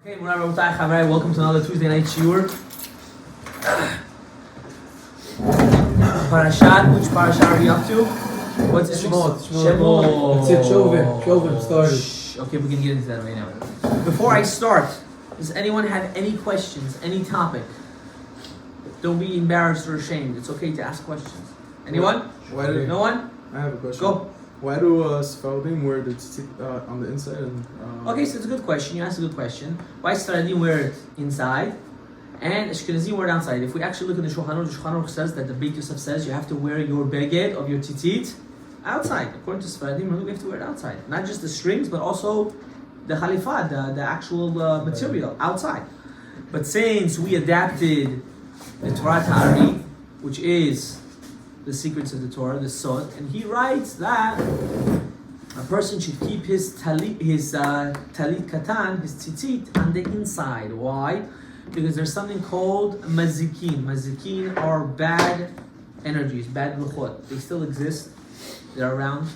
Okay, welcome to another Tuesday night shiur. Parashat, which parashat are we up to? What's it? Shemot. That's it, Shovim started. Okay, we can get into that right now. Before I start, does anyone have any questions, any topic? Don't be embarrassed or ashamed. It's okay to ask questions. Anyone? No one? I have a question. Go. Why do Sfaradim wear the tzitzit on the inside? Okay, so it's a good question. You asked a good question. Why Sfaradim wear it inside and Ashkenazim wear it outside? If we actually look in the Shulchan Aruch says that the Beit Yosef says you have to wear your beged of your tzitzit outside. According to Sfaradim, we have to wear it outside. Not just the strings, but also the chalifah, the actual material outside. But since we adapted the Torah Ta'ari, which is the secrets of the Torah, the Sod, and he writes that a person should keep his talit katan, his tzitzit, on the inside. Why? Because there's something called mazikin. Mazikin are bad energies, bad luchot. They still exist. They're around.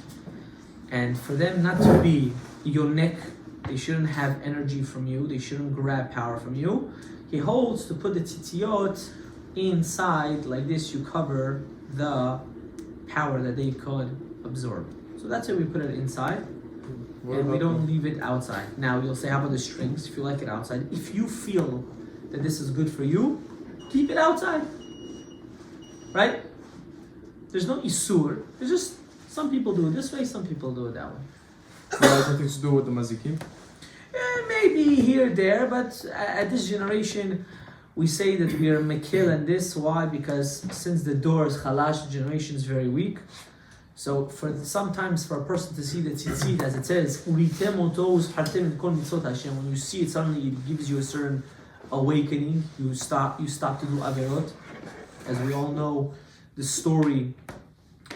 And for them not to be yonek, they shouldn't have energy from you. They shouldn't grab power from you. He holds to put the tzitziyot inside, like this, you cover the power that they could absorb. So that's why we put it inside, and we don't leave it outside. Now you'll say, how about the strings? If you like it outside, if you feel that this is good for you, keep it outside. Right? There's no isur. There's just some people do it this way, some people do it that way. So that has nothing to do with the mazikim? Maybe here, there, but at this generation, we say that we are mekil and this. Why? Because since the door is chalash, the generation is very weak. So sometimes for a person to see the tzitzit, as it says, when you see it, suddenly it gives you a certain awakening. You stop to do averot. As we all know, the story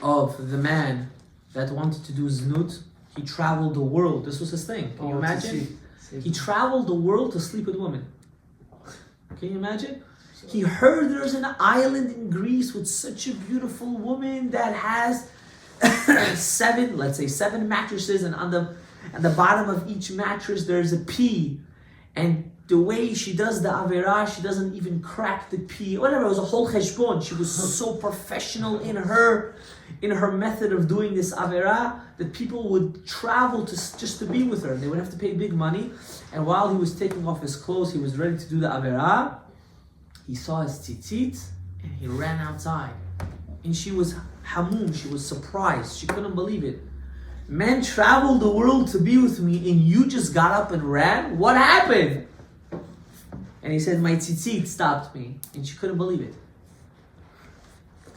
of the man that wanted to do znut. He traveled the world. This was his thing. Can you imagine? He traveled the world to sleep with women. Can you imagine? He heard there's an island in Greece with such a beautiful woman that has seven mattresses, and at the bottom of each mattress there's a pea. And the way she does the averah, she doesn't even crack the pea. Whatever, it was a whole cheshbon. She was so professional in her method of doing this averah that people would travel just to be with her. They would have to pay big money. And while he was taking off his clothes, he was ready to do the averah. He saw his tzitzit and he ran outside. And she was hamum, she was surprised. She couldn't believe it. Man traveled the world to be with me and you just got up and ran? What happened? And he said, my tzitzit stopped me. And she couldn't believe it.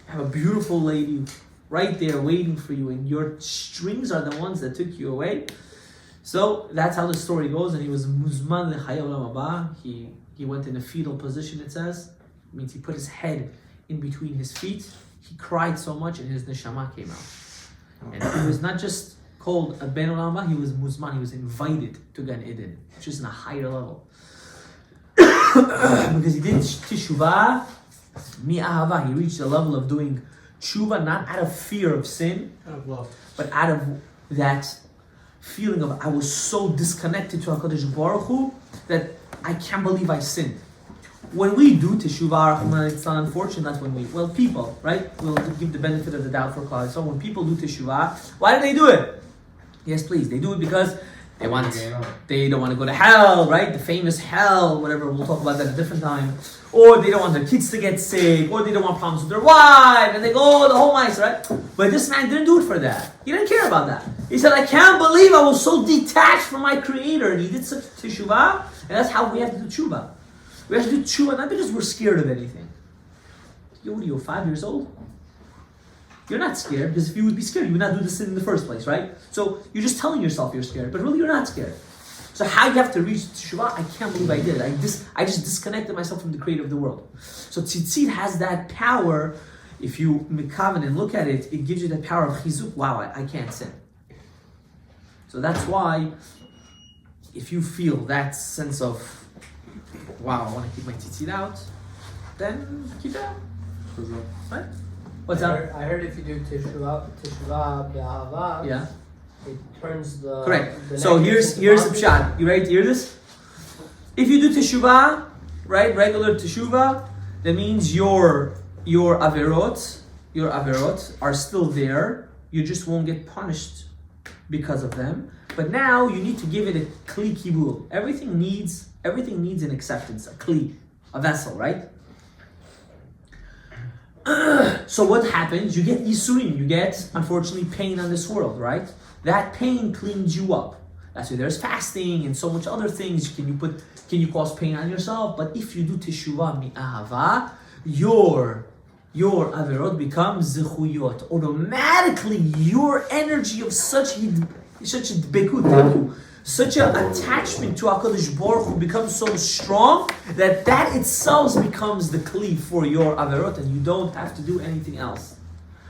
I have a beautiful lady right there waiting for you, and your strings are the ones that took you away. So that's how the story goes. And he was muzman l'chayei olam haba. He went in a fetal position, it says. It means he put his head in between his feet. He cried so much and his neshama came out. And he was not just called a ben olam haba, he was muzman. He was invited to Gan Eden, which is in a higher level. Because he did teshuvah mi'ahava. He reached the level of doing tshuva not out of fear of sin, but out of that feeling of I was so disconnected to HaKadosh Baruch Hu that I can't believe I sinned. When we do teshuvah, it's not unfortunate. That's when people, right? We'll give the benefit of the doubt for Klal. So when people do teshuvah, why do they do it? Yes, please. They do it because they don't want to go to hell, right? The famous hell, whatever. We'll talk about that at a different time. Or they don't want their kids to get sick, or they don't want problems with their wife, and they go the whole mice, right? But this man didn't do it for that. He didn't care about that. He said, I can't believe I was so detached from my Creator. And he did such teshuvah, and that's how we have to do teshuvah. We have to do teshuvah not because we're scared of anything. What are you, 5 years old? You're not scared, because if you would be scared, you would not do this sin in the first place, right? So you're just telling yourself you're scared, but really you're not scared. So how you have to reach teshuvah? I can't believe I did it. I just disconnected myself from the Creator of the world. So tzitzit has that power. If you mikaven and look at it, it gives you that power of chizuk. Wow, I can't sin. So that's why, if you feel that sense of, wow, I want to keep my tzitzit out, then keep it out. Right? What's up? I heard if you do teshuvah be'ahava, yeah, it turns the... Correct. So here's the pshat. You ready to hear this? If you do teshuvah, right, regular teshuvah, that means your averot are still there. You just won't get punished because of them. But now you need to give it a kli kibul. Everything needs an acceptance, a kli, a vessel, right? So what happens? You get yisurim. You get, unfortunately, pain on this world, right? That pain cleans you up. That's why there's fasting and so much other things. Can you cause pain on yourself? But if you do teshuvah mi'ahava, your averot becomes zechuyot. Automatically, your energy of such a dbekut, such an attachment to HaKadosh Baruch Hu becomes so strong that itself becomes the kli for your averot, and you don't have to do anything else.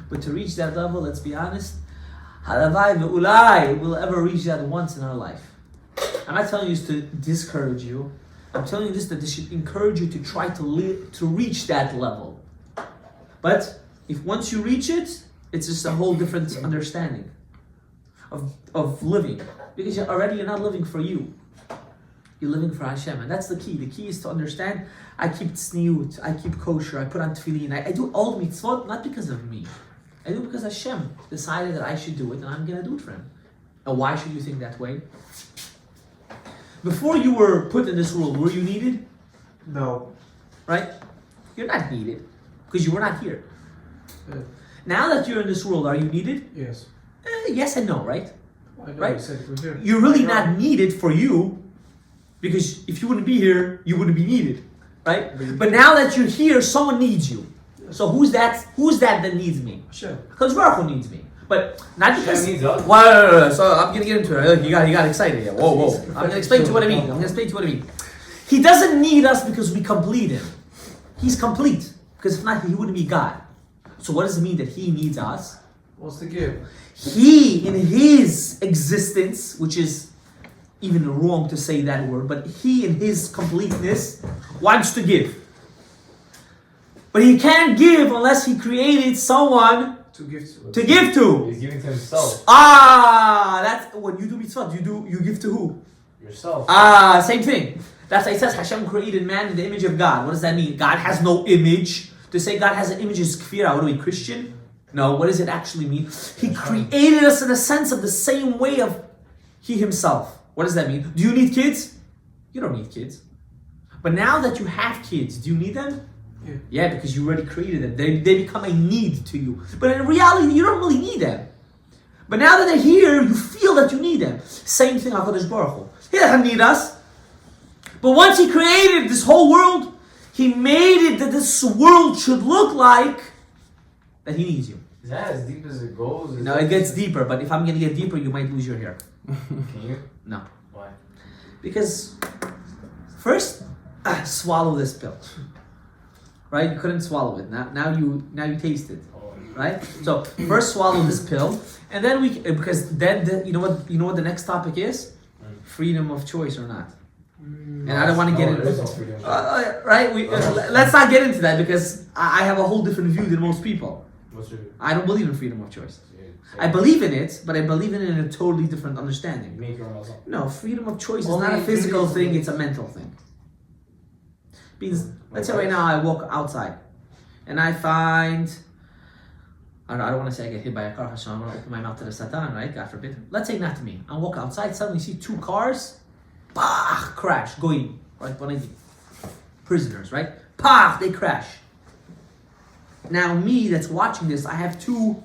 But to reach that level, let's be honest, halavai ve'ulai will ever reach that once in our life. I'm not telling you this to discourage you. I'm telling you this that this should encourage you to try to reach that level. But if once you reach it, it's just a whole different understanding of living. Because you're not living for you. You're living for Hashem. And that's the key. The key is to understand, I keep tzniut, I keep kosher, I put on tefillin, I do all mitzvot, not because of me. I do it because Hashem decided that I should do it, and I'm going to do it for Him. And why should you think that way? Before you were put in this world, were you needed? No. Right? You're not needed, because you were not here. Yeah. Now that you're in this world, are you needed? Yes. Yes and no, right? I know, Right? you said we're here. You're really not needed for you, because if you wouldn't be here, you wouldn't be needed, right? But now that you're here, someone needs you. So who's that needs me? Hashem. Because Baruch Hu needs me. But not because... Hashem needs us. Well, so I'm going to get into it. You got excited here. Whoa. I'm going to explain to you what I mean. He doesn't need us because we complete Him. He's complete. Because if not, He wouldn't be God. So what does it mean that He needs us? What's the give? He, in His existence, which is even wrong to say that word, but He, in His completeness, wants to give. But He can't give unless He created someone To give to. to give to. He's giving to himself. That's when you do mitzvot. You give to who? Yourself. Same thing. That's why it says Hashem created man in the image of God. What does that mean? God has no image. To say God has an image is kfirah. What are we, Christian? No. What does it actually mean? He created us in a sense of the same way of He Himself. What does that mean? Do you need kids? You don't need kids. But now that you have kids, do you need them? Yeah, because you already created them. They become a need to you. But in reality, you don't really need them. But now that they're here, you feel that you need them. Same thing, HaKadosh Baruch Hu. He doesn't need us. But once He created this whole world, He made it that this world should look like that He needs you. Is that as deep as it goes? No, it gets deeper. But if I'm going to get deeper, you might lose your hair. Can you? No. Why? Because first, swallow this pill. Right? You couldn't swallow it. Now you taste it. Right? So first swallow this pill, and then you know what the next topic is? Freedom of choice or not. And I don't want to get into it. Right? Let's not get into that because I have a whole different view than most people. What's your? I don't believe in freedom of choice. Yeah, I believe in it, but I believe in it in a totally different understanding. Make your own muscle. No, freedom of choice is not a physical thing, it's a mental thing. Means, let's say right now I walk outside and I find, I don't want to say I get hit by a car, so I'm going to open my mouth to the Satan, right? God forbid. Let's say not to me. I walk outside, suddenly see two cars, pah, crash, goyim, right? Prisoners, right? Pah, they crash. Now me that's watching this, I have two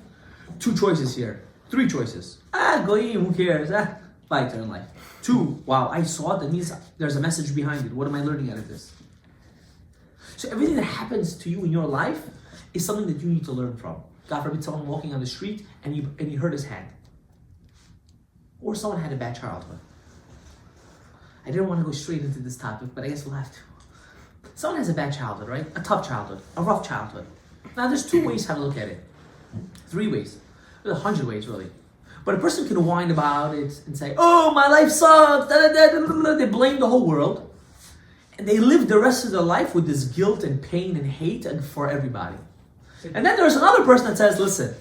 choices here. Three choices. Goyim, who cares? Bye, turn life. Two, wow, I saw it, that means there's a message behind it. What am I learning out of this? So everything that happens to you in your life is something that you need to learn from. God forbid someone walking on the street and he hurt his hand. Or someone had a bad childhood. I didn't want to go straight into this topic, but I guess we'll have to. Someone has a bad childhood, right? A tough childhood, a rough childhood. Now there's two ways how to look at it. Three ways. There's 100 ways really. But a person can whine about it and say, oh, my life sucks. They blame the whole world. And they live the rest of their life with this guilt and pain and hate and for everybody. And then there's another person that says, listen,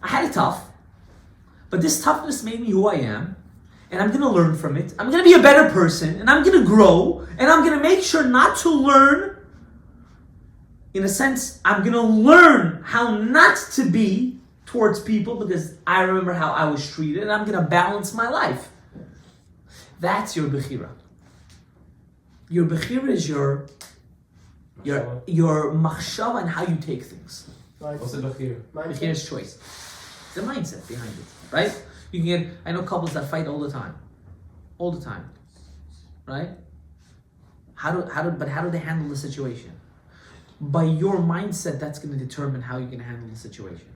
I had it tough, but this toughness made me who I am. and I'm going to learn from it. I'm going to be a better person, and I'm going to grow, and I'm going to make sure not to learn. In a sense, I'm going to learn how not to be towards people because I remember how I was treated, and I'm going to balance my life. That's your bechira. Your bechira is your machshava and how you take things. What's the bechira? Bechira is choice. The mindset behind it, right? You can get. I know couples that fight all the time, right? How do they handle the situation? By your mindset, that's going to determine how you're going to handle the situation.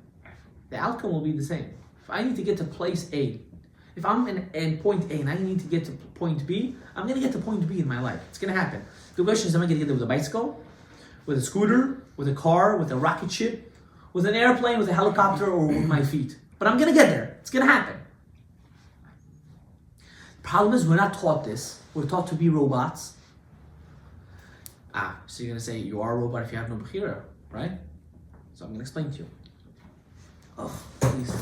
The outcome will be the same. If I need to get to place A, if I'm in point A and I need to get to point B, I'm going to get to point B in my life. It's going to happen. The question is, am I going to get there with a bicycle, with a scooter, with a car, with a rocket ship, with an airplane, with a helicopter, or with my feet? But I'm going to get there. It's going to happen. The problem is we're not taught this. We're taught to be robots. So you're going to say you are a robot if you have no bechira, right? So I'm going to explain to you. Oh, please.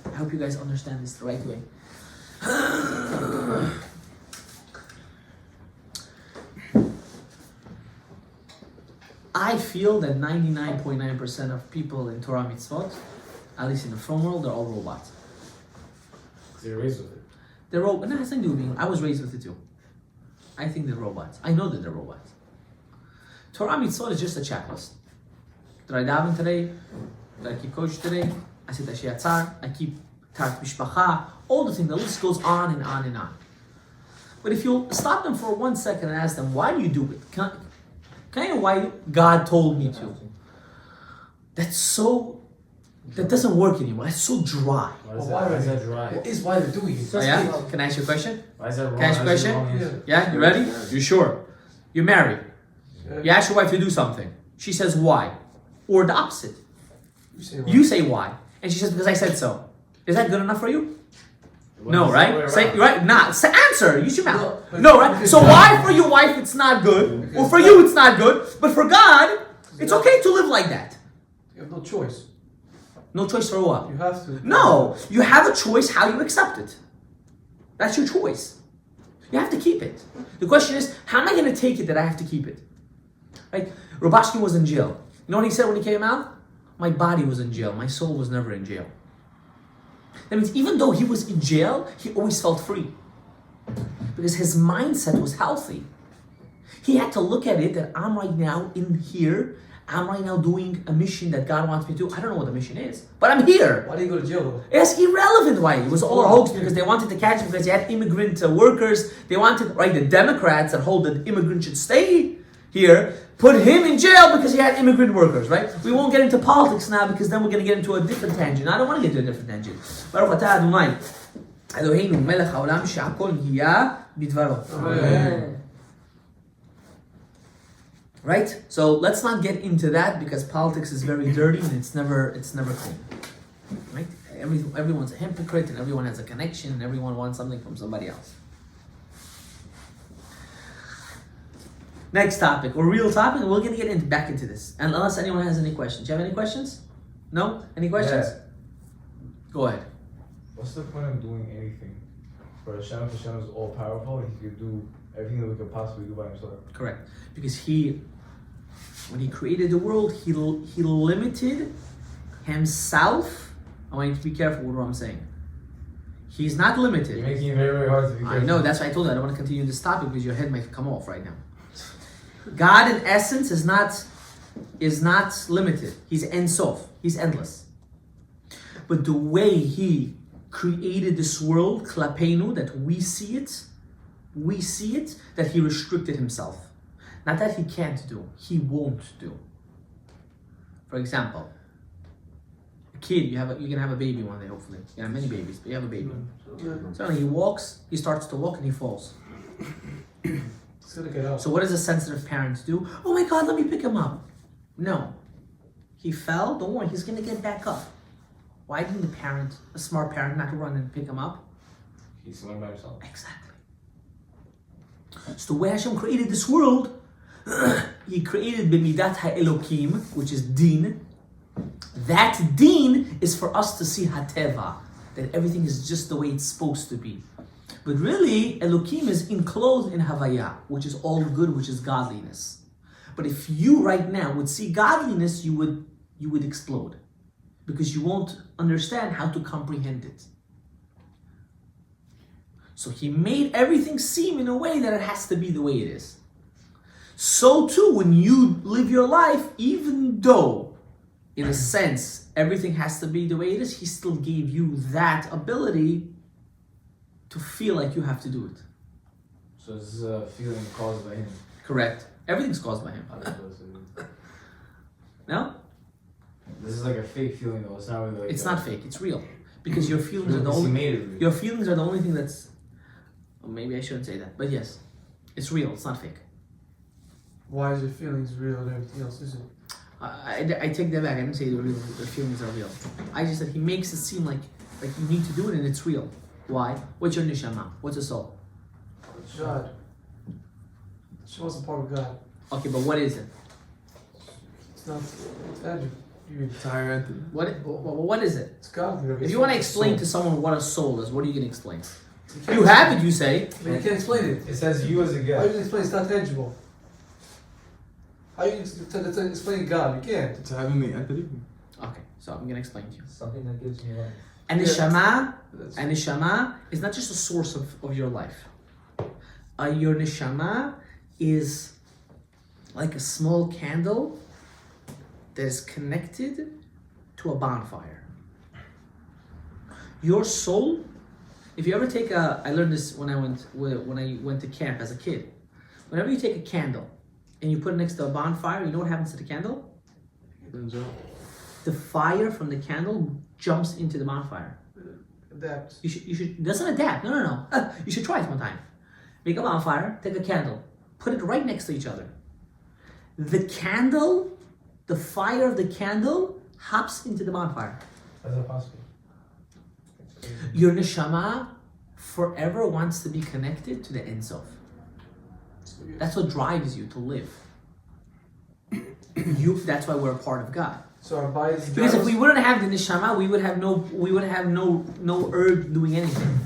I hope you guys understand this the right way. I feel that 99.9% of people in Torah mitzvot, at least in the film world, they're all robots. Because you're raised with it. They're robots. No, it has nothing to do with me. I was raised with it too. I think they're robots. I know that they're robots. Torah mitzvot is just a checklist. Did I daven today? Did I keep kosher today? I said Ashiyatzar. I keep Tarat Mishpacha. All the things. The list goes on and on and on. But if you'll stop them for 1 second and ask them, why do you do it? Kind of why God told me to. That doesn't work anymore. It's so dry. Why is that dry? What is why they're doing it? Oh, yeah? Can I ask you a question? Why is that wrong? Can I ask you a question? Yeah, you ready? You sure? You're married. You ask your wife to do something. She says why? Or the opposite. You say why. And she says because I said so. Is that good enough for you? No, right? Say right. Not answer. Use your mouth. No, right? So why for your wife it's not good, or for you it's not good, but for God it's okay to live like that. You have no choice. No choice for what? You have to. No, you have a choice how you accept it. That's your choice. You have to keep it. The question is, how am I going to take it that I have to keep it? Right? Rubashkin was in jail. You know what he said when he came out? My body was in jail. My soul was never in jail. That means even though he was in jail, he always felt free. Because his mindset was healthy. He had to look at it that I'm right now in here. I'm right now doing a mission that God wants me to do. I don't know what the mission is, but I'm here. Why did you go to jail though? It's irrelevant why. It was all a hoax because they wanted to catch him because he had immigrant workers. They wanted, right, the Democrats that hold that immigrants should stay here, put him in jail because he had immigrant workers, right? We won't get into politics now because then we're going to get into a different tangent. I don't want to get into a different tangent. Baruch atah Adonai, Eloheinu melech haolam she'akol hiya bidvaro. Amen. Right? So let's not get into that because politics is very dirty and it's never clean. Right? Everyone's a hypocrite and everyone has a connection and everyone wants something from somebody else. Next topic, or real topic, and we're going to get back into this. And unless anyone has any questions. Do you have any questions? No? Any questions? Yeah. Go ahead. What's the point of doing anything? For Hashem is all powerful and he could do everything that we could possibly do by himself. Correct. Because when he created the world, he limited himself. I want you to be careful with what I'm saying. He's not limited. You're making it very, very hard to be careful. I know, that's why I told you I don't want to continue this topic because your head might come off right now. God in essence is not limited. He's Ein Sof. He's endless. But the way he created this world, klapeinu, that we see it, that he restricted himself. Not that he can't do, he won't do. For example, a kid, you're gonna have a baby one day, hopefully. You have many babies, but you have a baby. Suddenly he starts to walk and he falls. It's gonna get out. So what does a sensitive parent do? Oh my God, let me pick him up. No. He fell, don't worry, he's gonna get back up. Why didn't a smart parent, not run and pick him up? He's learned by himself. Exactly. So the way Hashem created this world, he created b'midat ha'elokim, which is din. That din is for us to see hateva, that everything is just the way it's supposed to be. But really, Elokim is enclosed in Havaya, which is all good, which is godliness. But if you right now would see godliness, you would explode. Because you won't understand how to comprehend it. So he made everything seem in a way that it has to be the way it is. So too, when you live your life, even though, in a sense, everything has to be the way it is, he still gave you that ability to feel like you have to do it. So this is a feeling caused by him. Correct. Everything's caused by him. No? This is like a fake feeling though. It's not really like It's not fake, it's real. Because your feelings are the Because he only made it real. your feelings are the only thing that's, well, maybe I shouldn't say that, but yes. It's real, it's not fake. Why is your feelings real and everything else isn't? I take that back. I didn't say the feelings are real. I just said he makes it seem like you need to do it and it's real. Why? What's your neshama? What's a soul? God. She wasn't part of God. Okay, but what is it? It's not. It's Andrew. You're tired. What is it? It's God. If you want to explain to someone what a soul is, what are you going to explain? You You have it, you say. But you can't explain it. It says you as a How guy. you can explain it's not tangible? How you can explain God? You can't. It's a heavenly entity. Okay, so I'm going to explain to you. Something that gives me life. And neshama, That's- and neshama is not just a source of your life. Your neshama is like a small candle that is connected to a bonfire. Your soul, if you ever take I learned this when I went to camp as a kid. Whenever you take a candle and you put it next to a bonfire, you know what happens to the candle? Burns out. The fire from the candle jumps into the bonfire. Adapt. You should doesn't adapt. No. You should try it one time. Make a bonfire, take a candle, put it right next to each other. The candle, the fire of the candle hops into the bonfire. How's that possible? Your neshama forever wants to be connected to the Ein Sof. That's what drives you to live. That's why we're a part of God. So our bodies. Because if we wouldn't have the neshama, we would have no urge doing anything.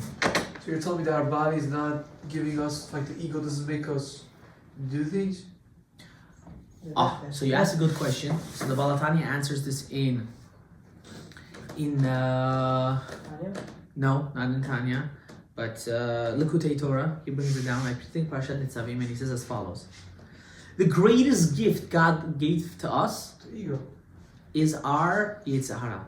So you're telling me that our body is not giving us, like the ego doesn't make us do things? So you asked a good question. So the Balatanya answers this in no, not in Tanya, but Likutei Torah. He brings it down. I think Parashat Nitzavim, and he says as follows: the greatest gift God gave to us The ego. is our Yitzhahara.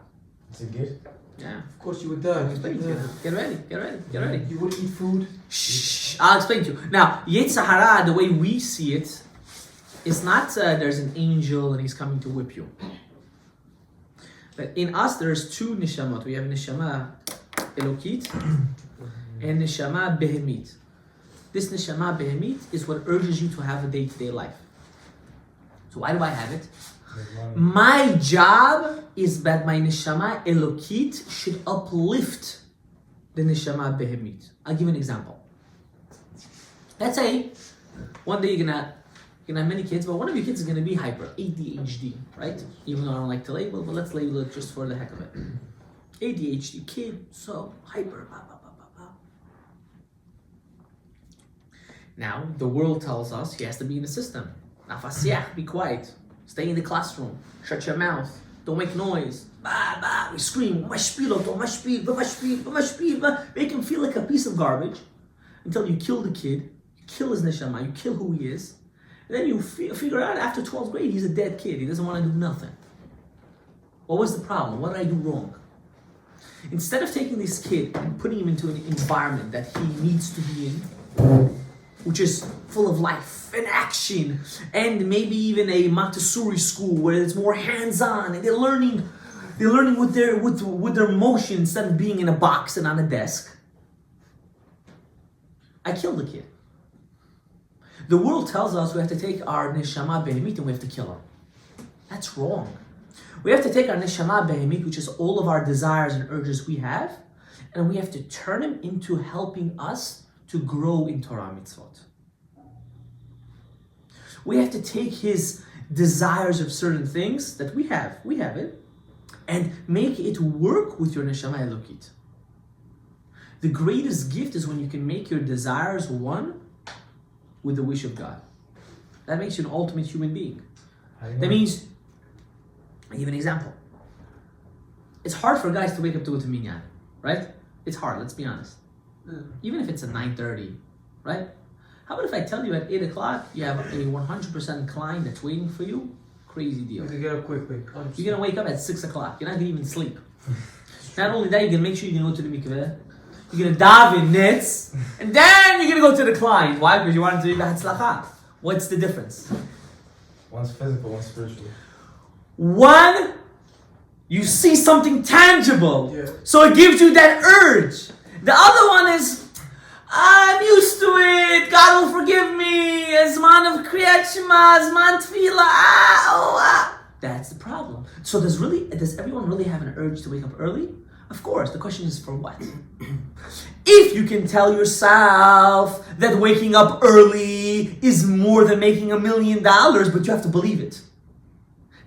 It's a gift. Yeah. Of course you would die. I'll explain to you. Get ready. You would eat food. Shh. I'll explain to you. Now, Yitzhahara, the way we see it, is not there's an angel and he's coming to whip you. But in us, there's two neshamot. We have neshama elokit and neshama behemit. This neshama behemit is what urges you to have a day-to-day life. So why do I have it? My job is that my neshama elokit should uplift the neshama behemit. I'll give you an example. Let's say one day you're gonna have many kids, but one of your kids is gonna be hyper, ADHD, right? Even though I don't like to label, but let's label it just for the heck of it. ADHD kid, so hyper. Blah, blah, blah, blah, blah. Now the world tells us he has to be in the system. Nafasiach, be quiet. Stay in the classroom. Shut your mouth. Don't make noise. Bah, bah, we scream. Make him feel like a piece of garbage until you kill the kid, you kill his neshama, you kill who he is. And then you figure out after 12th grade he's a dead kid. He doesn't want to do nothing. What was the problem? What did I do wrong? Instead of taking this kid and putting him into an environment that he needs to be in, which is full of life and action, and maybe even a Montessori school where it's more hands-on and they're learning with their emotion instead of being in a box and on a desk. I killed the kid. The world tells us we have to take our neshama behemit and we have to kill her. That's wrong. We have to take our neshama behemit, which is all of our desires and urges we have, and we have to turn him into helping us to grow in Torah mitzvot. We have to take his desires of certain things that we have it, and make it work with your neshama elokit. The greatest gift is when you can make your desires one with the wish of God. That makes you an ultimate human being. That means, I'll give you an example. It's hard for guys to wake up to go to minyan, right? It's hard, let's be honest. Even if it's at 9:30, right? How about if I tell you at 8 o'clock you have a 100% client that's waiting for you? Crazy deal. You can get up quickly. You're gonna wake up at 6 o'clock. You're not gonna even sleep. Not only that, you're gonna make sure you're gonna go to the mikveh. You're gonna daven nits, and then you're gonna go to the client. Why? Because you want to do the What's the difference? One's physical, one's spiritual. One, you see something tangible, Yeah. so it gives you that urge. The other one is, I'm used to it. God will forgive me. Zman of Kriyat Shema, Zman Tefillah. That's the problem. So does everyone really have an urge to wake up early? Of course. The question is for what? If you can tell yourself that waking up early is more than making $1 million, but you have to believe it.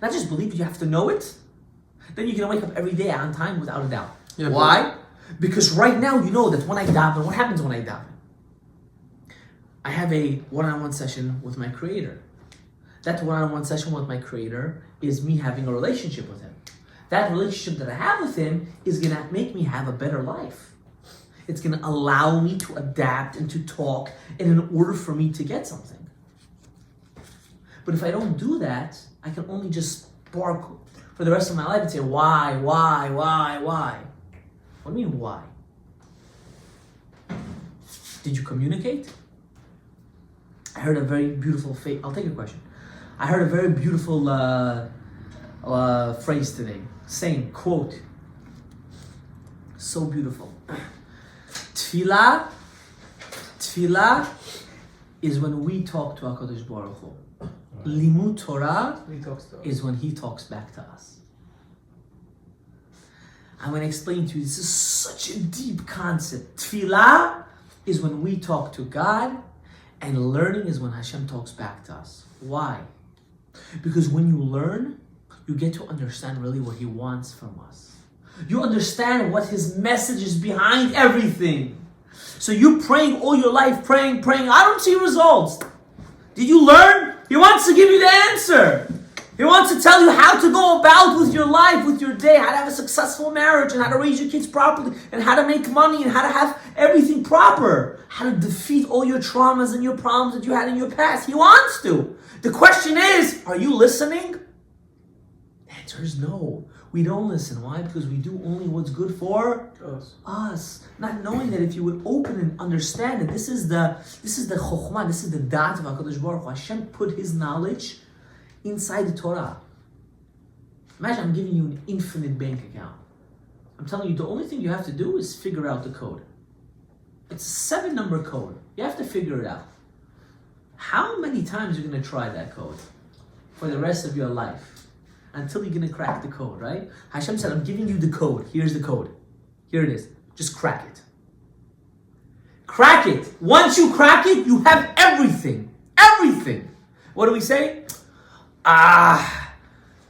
Not just believe it, you have to know it. Then you can wake up every day on time without a doubt. Yeah, Why? Because right now you know that when I daven, what happens when I daven? I have a one-on-one session with my Creator. That one-on-one session with my Creator is me having a relationship with Him. That relationship that I have with Him is going to make me have a better life. It's going to allow me to adapt and to talk in order for me to get something. But if I don't do that, I can only just bark for the rest of my life and say, why? What do you mean, why? Did you communicate? I heard a very beautiful I'll take your question. I heard a very beautiful phrase today, saying, quote, so beautiful. Tefillah is when we talk to HaKadosh Baruch Hu. Limud Torah He talks to us. is when He talks back to us. I'm going to explain to you, this is such a deep concept. Tefillah is when we talk to God, and learning is when Hashem talks back to us. Why? Because when you learn, you get to understand really what He wants from us. You understand what His message is behind everything. So you're praying all your life, praying, I don't see results. Did you learn? He wants to give you the answer. He wants to tell you how to go about with your life, with your day, how to have a successful marriage, and how to raise your kids properly, and how to make money, and how to have everything proper, how to defeat all your traumas and your problems that you had in your past. He wants to. The question is, are you listening? The answer is no. We don't listen. Why? Because we do only what's good for us. Not knowing that if you would open and understand that this is the chokhmah, this is the da'at of HaKadosh Baruch Hu. Hashem put His knowledge inside the Torah. Imagine I'm giving you an infinite bank account. I'm telling you, the only thing you have to do is figure out the code. It's a 7-number code. You have to figure it out. How many times are you going to try that code for the rest of your life? Until you're going to crack the code, right? Hashem said, I'm giving you the code. Here's the code. Here it is. Just crack it. Crack it. Once you crack it, you have everything. Everything. What do we say?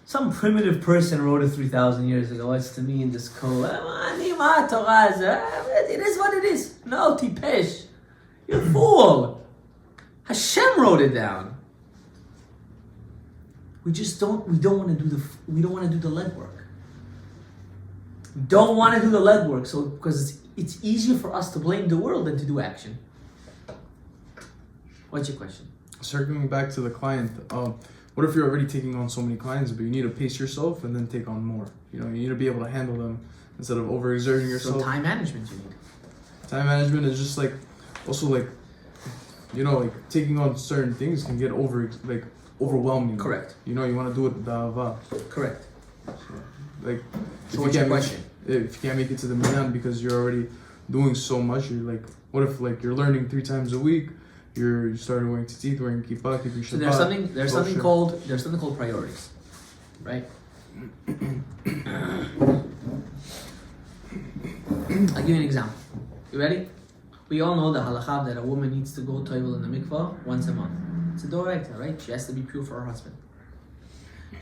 Some primitive person wrote it 3,000 years ago. It's to me in this code. It is what it is. No, tipesh. You're a fool. Hashem wrote it down. We don't want to do the legwork. We don't want to do the legwork, so because it's easier for us to blame the world than to do action. What's your question? Circling back to the client, what if you're already taking on so many clients, but you need to pace yourself and then take on more? You need to be able to handle them instead of overexerting yourself. So time management you need. Time management is just taking on certain things can get overwhelming. Correct. You want to do it with da'ava. Correct. So what's your question? If you can't make it to the minyan because you're already doing so much, you're what if you're learning 3 times a week, you started wearing tzitzit, wearing kippah, keeping Shabbat. So there's something called priorities, right? I'll give you an example. You ready? We all know the halakha that a woman needs to go toivel in the mikvah once a month. It's a doraita, right? She has to be pure for her husband.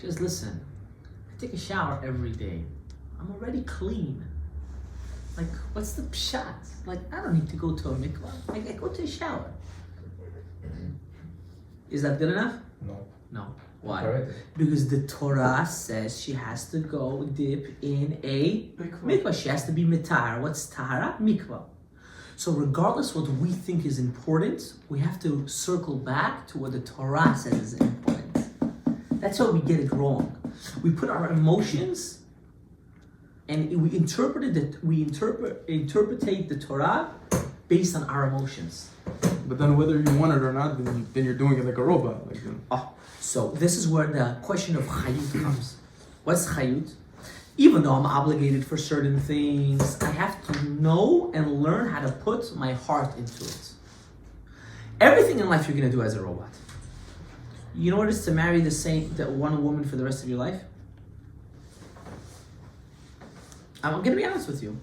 Just listen. I take a shower every day. I'm already clean. Like, what's the pshat? Like, I don't need to go to a mikvah. I go to a shower. Is that good enough? No. No. Why? Correct. Because the Torah says she has to go dip in a mikvah. She has to be mitar. What's tahara? Mikvah. So regardless what we think is important, we have to circle back to what the Torah says is important. That's why we get it wrong. We put our emotions and we interpreted interpretate the Torah based on our emotions. But then whether you want it or not, then you're doing it like a robot. Like, So this is where the question of chayut comes. What's chayut? Even though I'm obligated for certain things, I have to know and learn how to put my heart into it. Everything in life you're gonna do as a robot. You know what it is to marry that one woman for the rest of your life? I'm gonna be honest with you.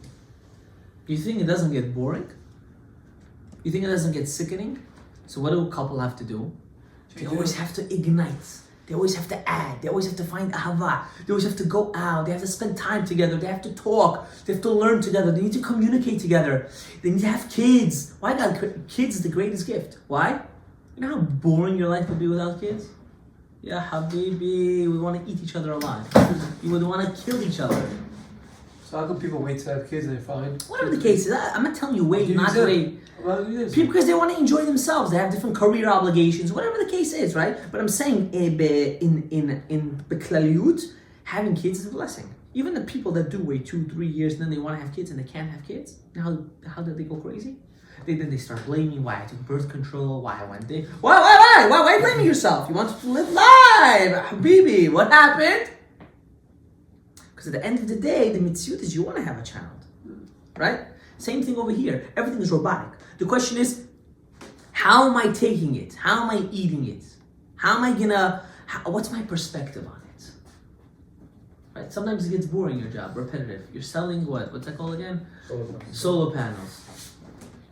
You think it doesn't get boring? You think it doesn't get sickening? So what do a couple have to do? They always have to ignite. They always have to add. They always have to find ahava. They always have to go out. They have to spend time together. They have to talk. They have to learn together. They need to communicate together. They need to have kids. Why God? Kids is the greatest gift. Why? You know how boring your life would be without kids? Yeah, habibi, we want to eat each other alive. You would want to kill each other. So how come people wait to have kids and they find? Whatever the case is, I'm not telling you wait, not said- wait. Well, it is. People, because they want to enjoy themselves, they have different career obligations, whatever the case is, right? But I'm saying in beklaliyut, having kids is a blessing. Even the people that do wait 2-3 years and then they want to have kids and they can't have kids, how did they go crazy? Then they start blaming why I took birth control, why I went there. Why blaming yourself? You wanted to live life, habibi. What happened? Because at the end of the day, the mitzvah is you want to have a child, right? Same thing over here. Everything is robotic. The question is, how am I taking it? How am I eating it? What's my perspective on it? Right? Sometimes it gets boring, your job, repetitive. You're selling what? What's that called again? Solar panels.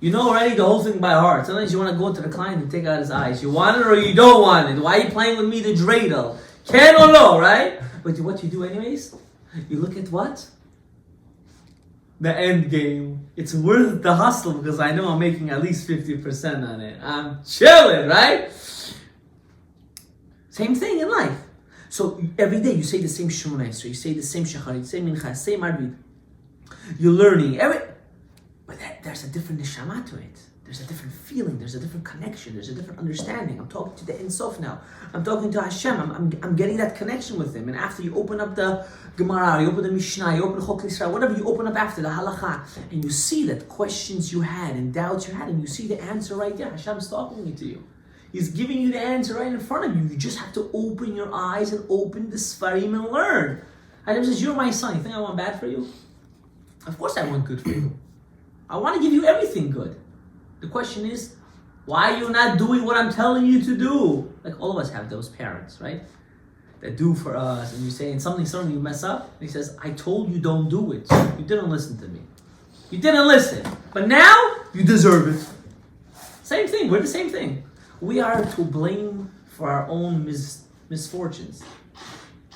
You know already the whole thing by heart. Sometimes you want to go to the client and take out his eyes. You want it or you don't want it. Why are you playing with me the dreidel? Can or no, right? But what you do anyways, you look at what? The end game. It's worth the hustle because I know I'm making at least 50% on it. I'm chilling, right? Same thing in life. So every day you say the same Shemona Esrei, you say the same Shacharit, you say Mincha, same Arvit. You're learning. But there's a different neshama to it. There's a different feeling. There's a different connection. There's a different understanding. I'm talking to the Ein Sof now. I'm talking to Hashem. I'm getting that connection with Him. And after you open up the Gemara, you open the Mishnah, you open the Chok L'Israel, whatever you open up after, the Halacha, and you see that questions you had and doubts you had, and you see the answer right there. Hashem's talking to you. He's giving you the answer right in front of you. You just have to open your eyes and open the Sfarim and learn. Hashem says, you're my son. You think I want bad for you? Of course I want good for you. I want to give you everything good. The question is, why are you not doing what I'm telling you to do? Like all of us have those parents, right? That do for us, and you say, and something you mess up, and he says, I told you don't do it. You didn't listen to me. You didn't listen. But now, you deserve it. Same thing, we're the same thing. We are to blame for our own misfortunes.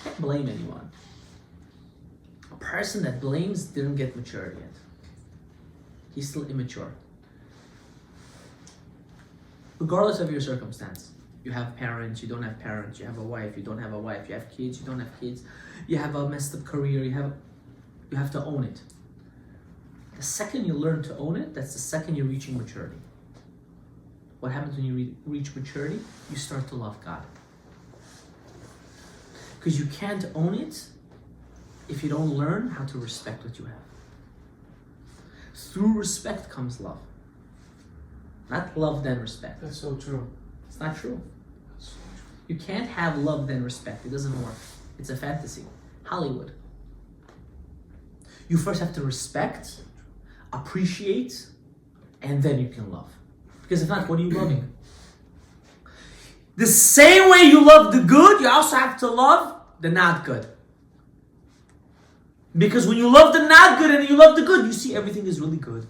Can't blame anyone. A person that blames didn't get mature yet. He's still immature. Regardless of your circumstance, you have parents, you don't have parents, you have a wife, you don't have a wife, you have kids, you don't have kids, you have a messed up career, you have to own it. The second you learn to own it, that's the second you're reaching maturity. What happens when you reach maturity? You start to love God. Because you can't own it if you don't learn how to respect what you have. Through respect comes love. Not love then respect. That's so true. It's not true. You can't have love then respect. It doesn't work. It's a fantasy. Hollywood. You first have to respect, appreciate, and then you can love. Because if not, what are you loving? The same way you love the good, you also have to love the not good. Because when you love the not good and you love the good, you see everything is really good.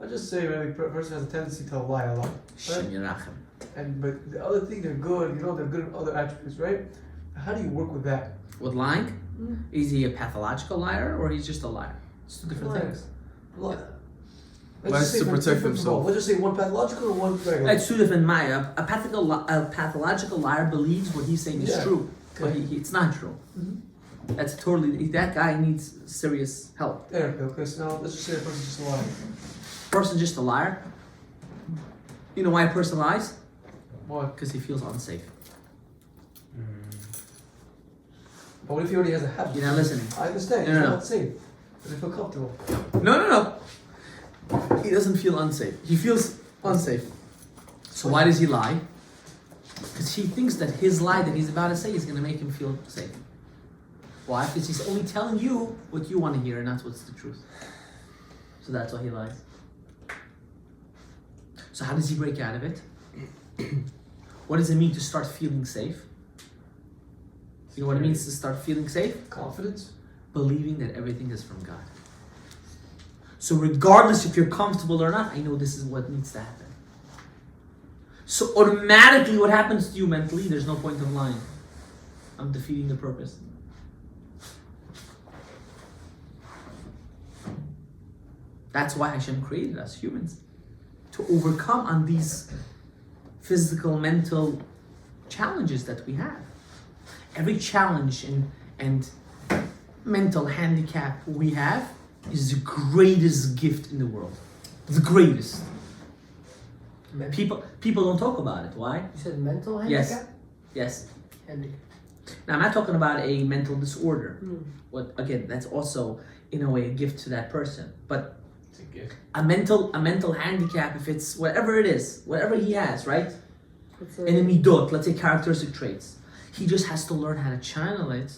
I just say, right, a person has a tendency to lie a lot. Shem Yerachem. But the other thing, they're good. They're good in other attributes, right? How do you work with that? With lying? Is he a pathological liar or he's just a liar? It's two different things. Like, Likes to protect himself. Let's just say one pathological and one regular. It's two different Maya. A pathological liar believes what he's saying is Yeah. true, but it's not true. That's totally, that guy needs serious help. Therapy, okay, so now let's just say a person's just lying. Person just a liar. You know why a person lies? Why? Because he feels unsafe. But what if he already has a habit? You're not listening. I understand, No, he's no, not safe. Does he feel comfortable? No. He doesn't feel unsafe. He feels unsafe. So why does he lie? Because he thinks that his lie that he's about to say is going to make him feel safe. Why? Because he's only telling you what you want to hear and that's what's the truth. So that's why he lies. So how does he break out of it? What does it mean to start feeling safe? You know what it means to start feeling safe? Confidence? Believing that everything is from God. So regardless if you're comfortable or not, I know this is what needs to happen. So automatically what happens to you mentally, there's no point of lying. I'm defeating the purpose. That's why Hashem created us, humans. To overcome on these physical, mental challenges that we have. Every challenge and mental handicap we have is the greatest gift in the world. The greatest. People don't talk about it. Why? You said mental Yes. handicap? Yes. Handicap. Now I'm not talking about a mental disorder. What again? That's also in a way a gift to that person. But It's a gift. a mental handicap, if it's whatever it is, whatever he has, right? It's In a midot, let's say characteristic traits. He just has to learn how to channel it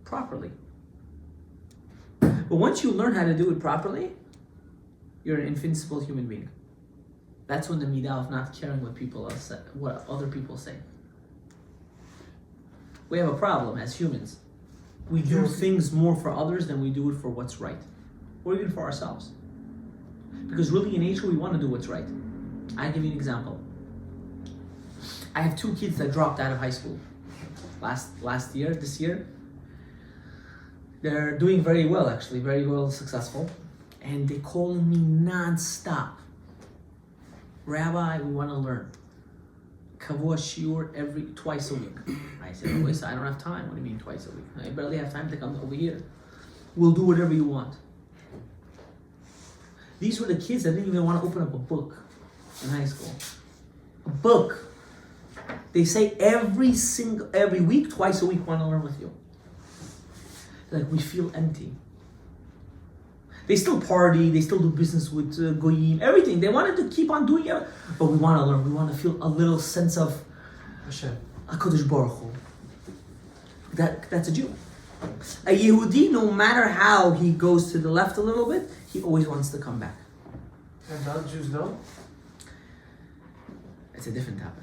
properly. But once you learn how to do it properly, you're an invincible human being. That's when the midah of not caring what other people say. We have a problem as humans. We do things more for others than we do it for what's right, or even for ourselves. Because really in nature we want to do what's right. I'll give you an example. I have two kids that dropped out of high school this year. They're doing very well, actually, very well successful. And they calling me non-stop. Rabbi, we want to learn. Kavua shiur twice a week. I said, oh, I don't have time. What do you mean twice a week? I barely have time to come over here. We'll do whatever you want. These were the kids that didn't even want to open up a book in high school. A book. They say every week, twice a week, want to learn with you. Like we feel empty. They still party, they still do business with goyim, everything. They wanted to keep on doing it, but we want to learn. We want to feel a little sense of Hashem. HaKadosh Baruch Hu. That's a Jew. A Yehudi, no matter how he goes to the left a little bit, he always wants to come back. And non-Jews don't? It's a different topic.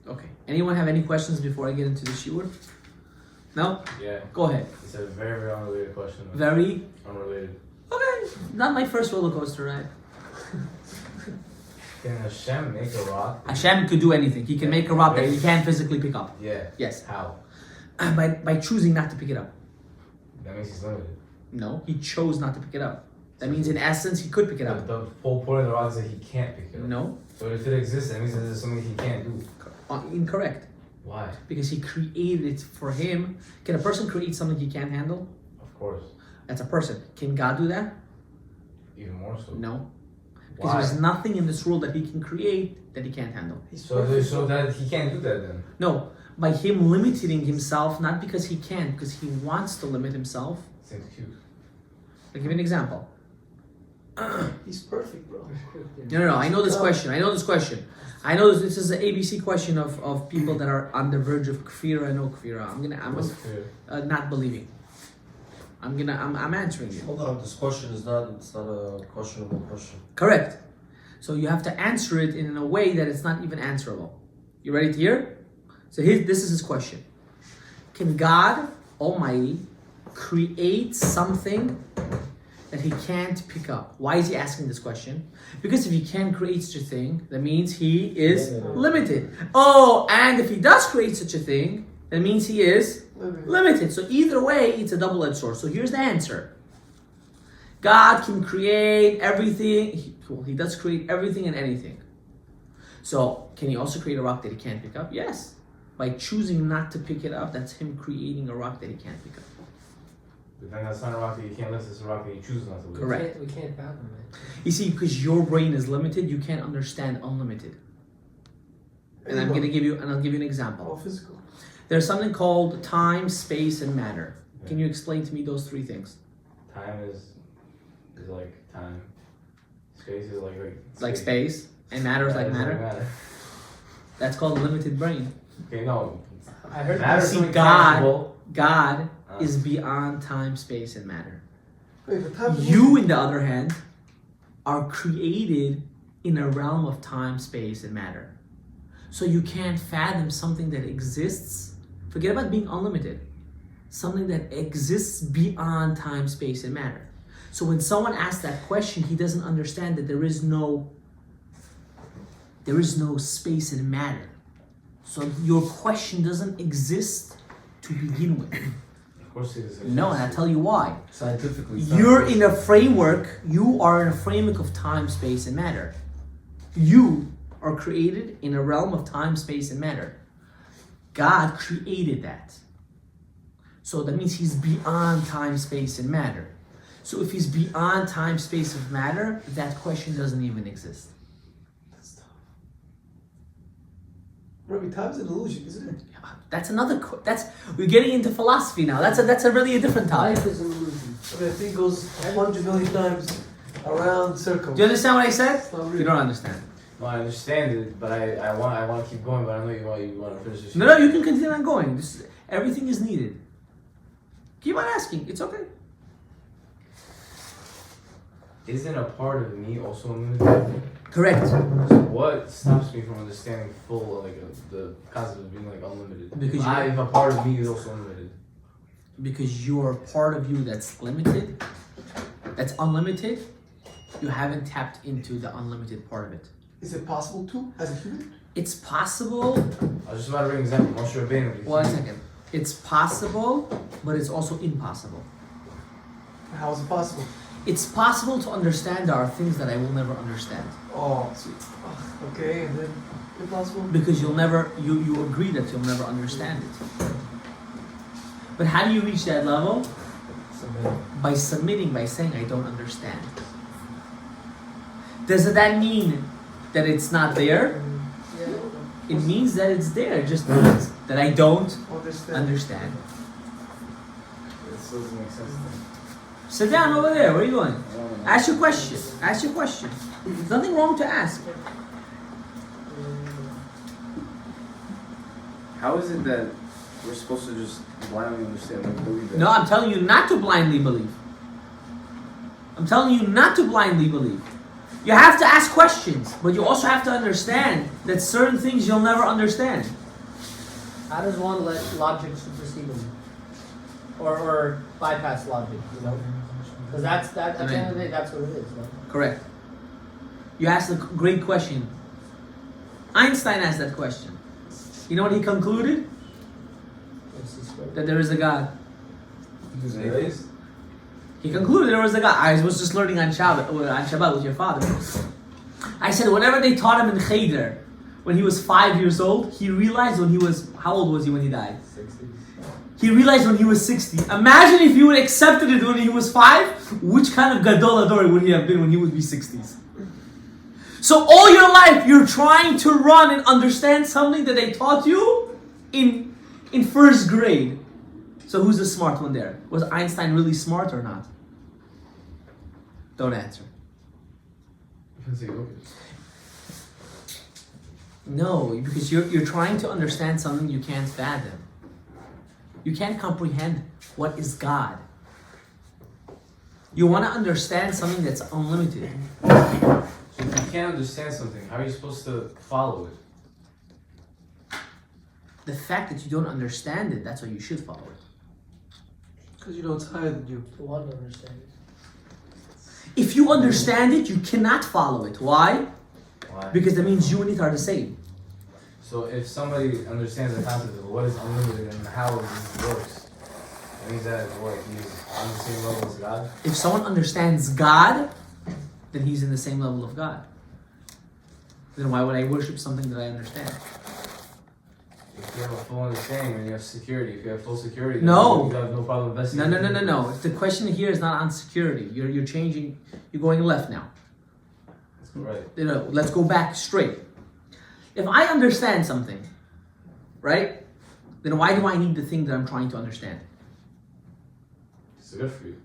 Okay. Anyone have any questions before I get into the shiur? No? Yeah. Go ahead. It's a very, very unrelated question. Very? Unrelated. Okay. Not my first roller coaster ride. Can Hashem make a rock? Hashem could do anything. He can make a rock that he can't physically pick up. Yeah. Yes. How? By choosing not to pick it up. That means he's limited. No, he chose not to pick it up. That means in essence he could pick it up. The whole point of the rock is that he can't pick it up. No. So if it exists, that means that there's something he can't do. Incorrect. Why? Because he created it for him. Can a person create something he can't handle? Of course. That's a person. Can God do that? Even more so. No. Because Why? there's nothing in this world that he can create that he can't handle. So that he can't do that then. No. By him limiting himself, not because he can't, because he wants to limit himself. Seems cute. I'll give you an example. He's perfect, bro. No. I know this question. I know this is an ABC question of people that are on the verge of kfira and no kfira. What's clear? Not believing. I'm answering you. Hold on, this question it's not a questionable question. Correct. So you have to answer it in a way that it's not even answerable. You ready to hear? So this is his question. Can God Almighty create something that he can't pick up? Why is he asking this question? Because if he can't create such a thing, that means he is limited. Oh, and if he does create such a thing, That means he is Limited. limited. So either way, it's a double-edged sword. So here's the answer. God can create everything. He does create everything and anything. So can he also create a rock that he can't pick up? Yes. By choosing not to pick it up, that's him creating a rock that he can't pick up. But then that's not a rock that you can't lift, it's a rock that you choose not to lift. Correct. We can't fathom it. You see, because your brain is limited, you can't understand unlimited. And I'll give you an example. All physical. There's something called time, space, and matter. Can you explain to me those three things? Time is like time. Space is Like space, and matter is like matter. That's called limited brain. Okay, no. I heard Matter You is see, something God tangible. is beyond time, space, and matter. Wait, but time You, on the other hand, are created in a realm of time, space, and matter. So you can't fathom something that exists. Forget about being unlimited. Something that exists beyond time, space, and matter. So when someone asks that question, he doesn't understand that there is no space and matter. So your question doesn't exist to begin with. Of course it is. No, and I'll tell you why. Scientifically, it's not You're a in a framework, you are in a framework of time, space, and matter. You are created in a realm of time, space, and matter. God created that. So that means he's beyond time, space, and matter. So if he's beyond time, space, and matter, that question doesn't even exist. That's tough. Rabbi, time's an illusion, isn't it? That's we're getting into philosophy now. That's a really a different topic. life is an illusion. I mean, I think it goes 100 million times around circle. Do you understand what I said? It's not You real. don't understand. No, I understand it, but I want to keep going, but I know you want to finish this. No, you can continue on going. Everything is needed. Keep on asking. It's okay. Isn't a part of me also limited? Correct. So what stops me from understanding full the concept of being unlimited? Because if a part of me is also limited. Because you're part of you that's limited, that's unlimited, you haven't tapped into the unlimited part of it. Is it possible to, as a human? It's possible. I was just about to bring an example. Moshe Rabbeinu. 1 second. It's possible, but it's also impossible. How is it possible? It's possible to understand there are things that I will never understand. Oh, sweet. Okay, and then impossible? Because you agree that you'll never understand it. But how do you reach that level? By submitting, by saying, I don't understand. Does that mean that it's not there? It means that it's there. It just means that I don't understand. It still doesn't make sense to me. Sit down over there. Where are you going? Ask your question. Ask your question. There's nothing wrong to ask. How is it that we're supposed to just blindly understand and believe that? No, I'm telling you not to blindly believe. I'm telling you not to blindly believe. You have to ask questions, but you also have to understand that certain things you'll never understand. How does one let logic supersede them? Or bypass logic, you know? Because at the end of the day, that's what it is. No? Correct. You asked a great question. Einstein asked that question. You know what he concluded? That there is a God. He concluded there was a God. I was just learning on Shabbat with your father. I said whatever they taught him in Cheder, when he was 5 years old, he realized when he was, how old was he when he died? 60. He realized when he was 60. Imagine if he would have accepted it when he was 5, which kind of Gadol Ador would he have been when he would be 60s? So all your life you're trying to run and understand something that they taught you in first grade. So who's the smart one there? Was Einstein really smart or not? Don't answer. No, because you're trying to understand something you can't fathom. You can't comprehend what is God. You want to understand something that's unlimited. So if you can't understand something, how are you supposed to follow it? The fact that you don't understand it, that's why you should follow it. Because you know it's higher than you. To want to understand it. If you understand it, you cannot follow it. Why? Why? Because that means you and it are the same. So if somebody understands the concept of what is unlimited and how it works, that means that what he's on the same level as God. If someone understands God, then he's in the same level of God. Then why would I worship something that I understand? If you have a full understanding and you have security, if you have full security, then No. you have no problem investing. No. The question here is not on security. You're changing. You're going left now. That's right. Let's go back straight. If I understand something, right? Then why do I need the thing that I'm trying to understand? It's good for you.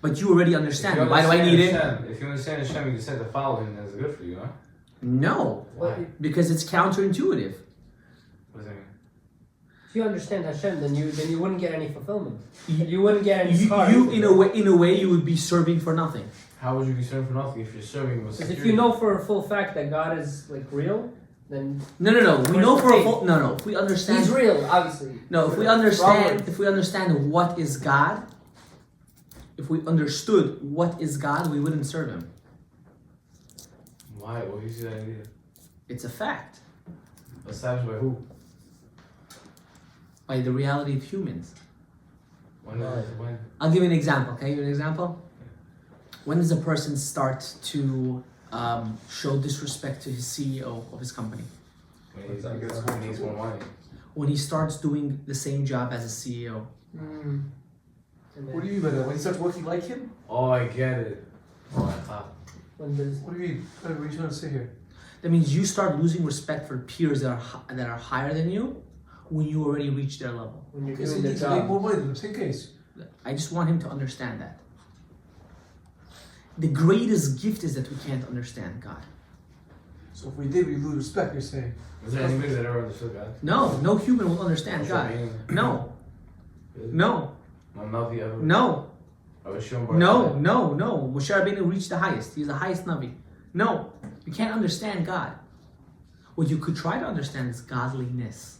But you already understand If it. you Why do I need it? Hashem, if you understand Hashem, you decide to follow him, that's good for you, huh? No, Why? because it's counterintuitive. What does that mean? If you understand Hashem, then you wouldn't get any fulfillment. You- You wouldn't get any You, scars. you in a way, you would be serving for nothing. How would you be serving for nothing if you're serving with Because security? if you know for a full fact that God is like real, then No. We Where's know the for a faith? full. No. If we understand. He's real, obviously. No, if we Wrong understand, word. if we understand what is God, if we understood what is God, we wouldn't serve Him. Why? What gives you that idea? It's a fact Established by who? by the reality of humans. When? When? I'll give you an example. Can I give you an example? When does a person start to show disrespect to his CEO of his company? When he needs more money. When he starts doing the same job as a CEO. Mm. And then What do you mean by that? When he starts working like him? Oh, I get it. Oh, I thought. when there's What do you mean? What are you trying to say here? That means you start losing respect for peers that are higher than you when you already reach their level. when you're Because he doing the needs to make job. more money than him. Same case. I just want him to understand that. The greatest gift is that we can't understand God. So if we did, we lose respect. You're saying. Was there anybody that ever understood God? No human will understand God. No, no, Navi ever? no, I was shown by no. Moshe Rabbeinu reached the highest. He's the highest Navi. No, you can't understand God. What you could try to understand is godliness.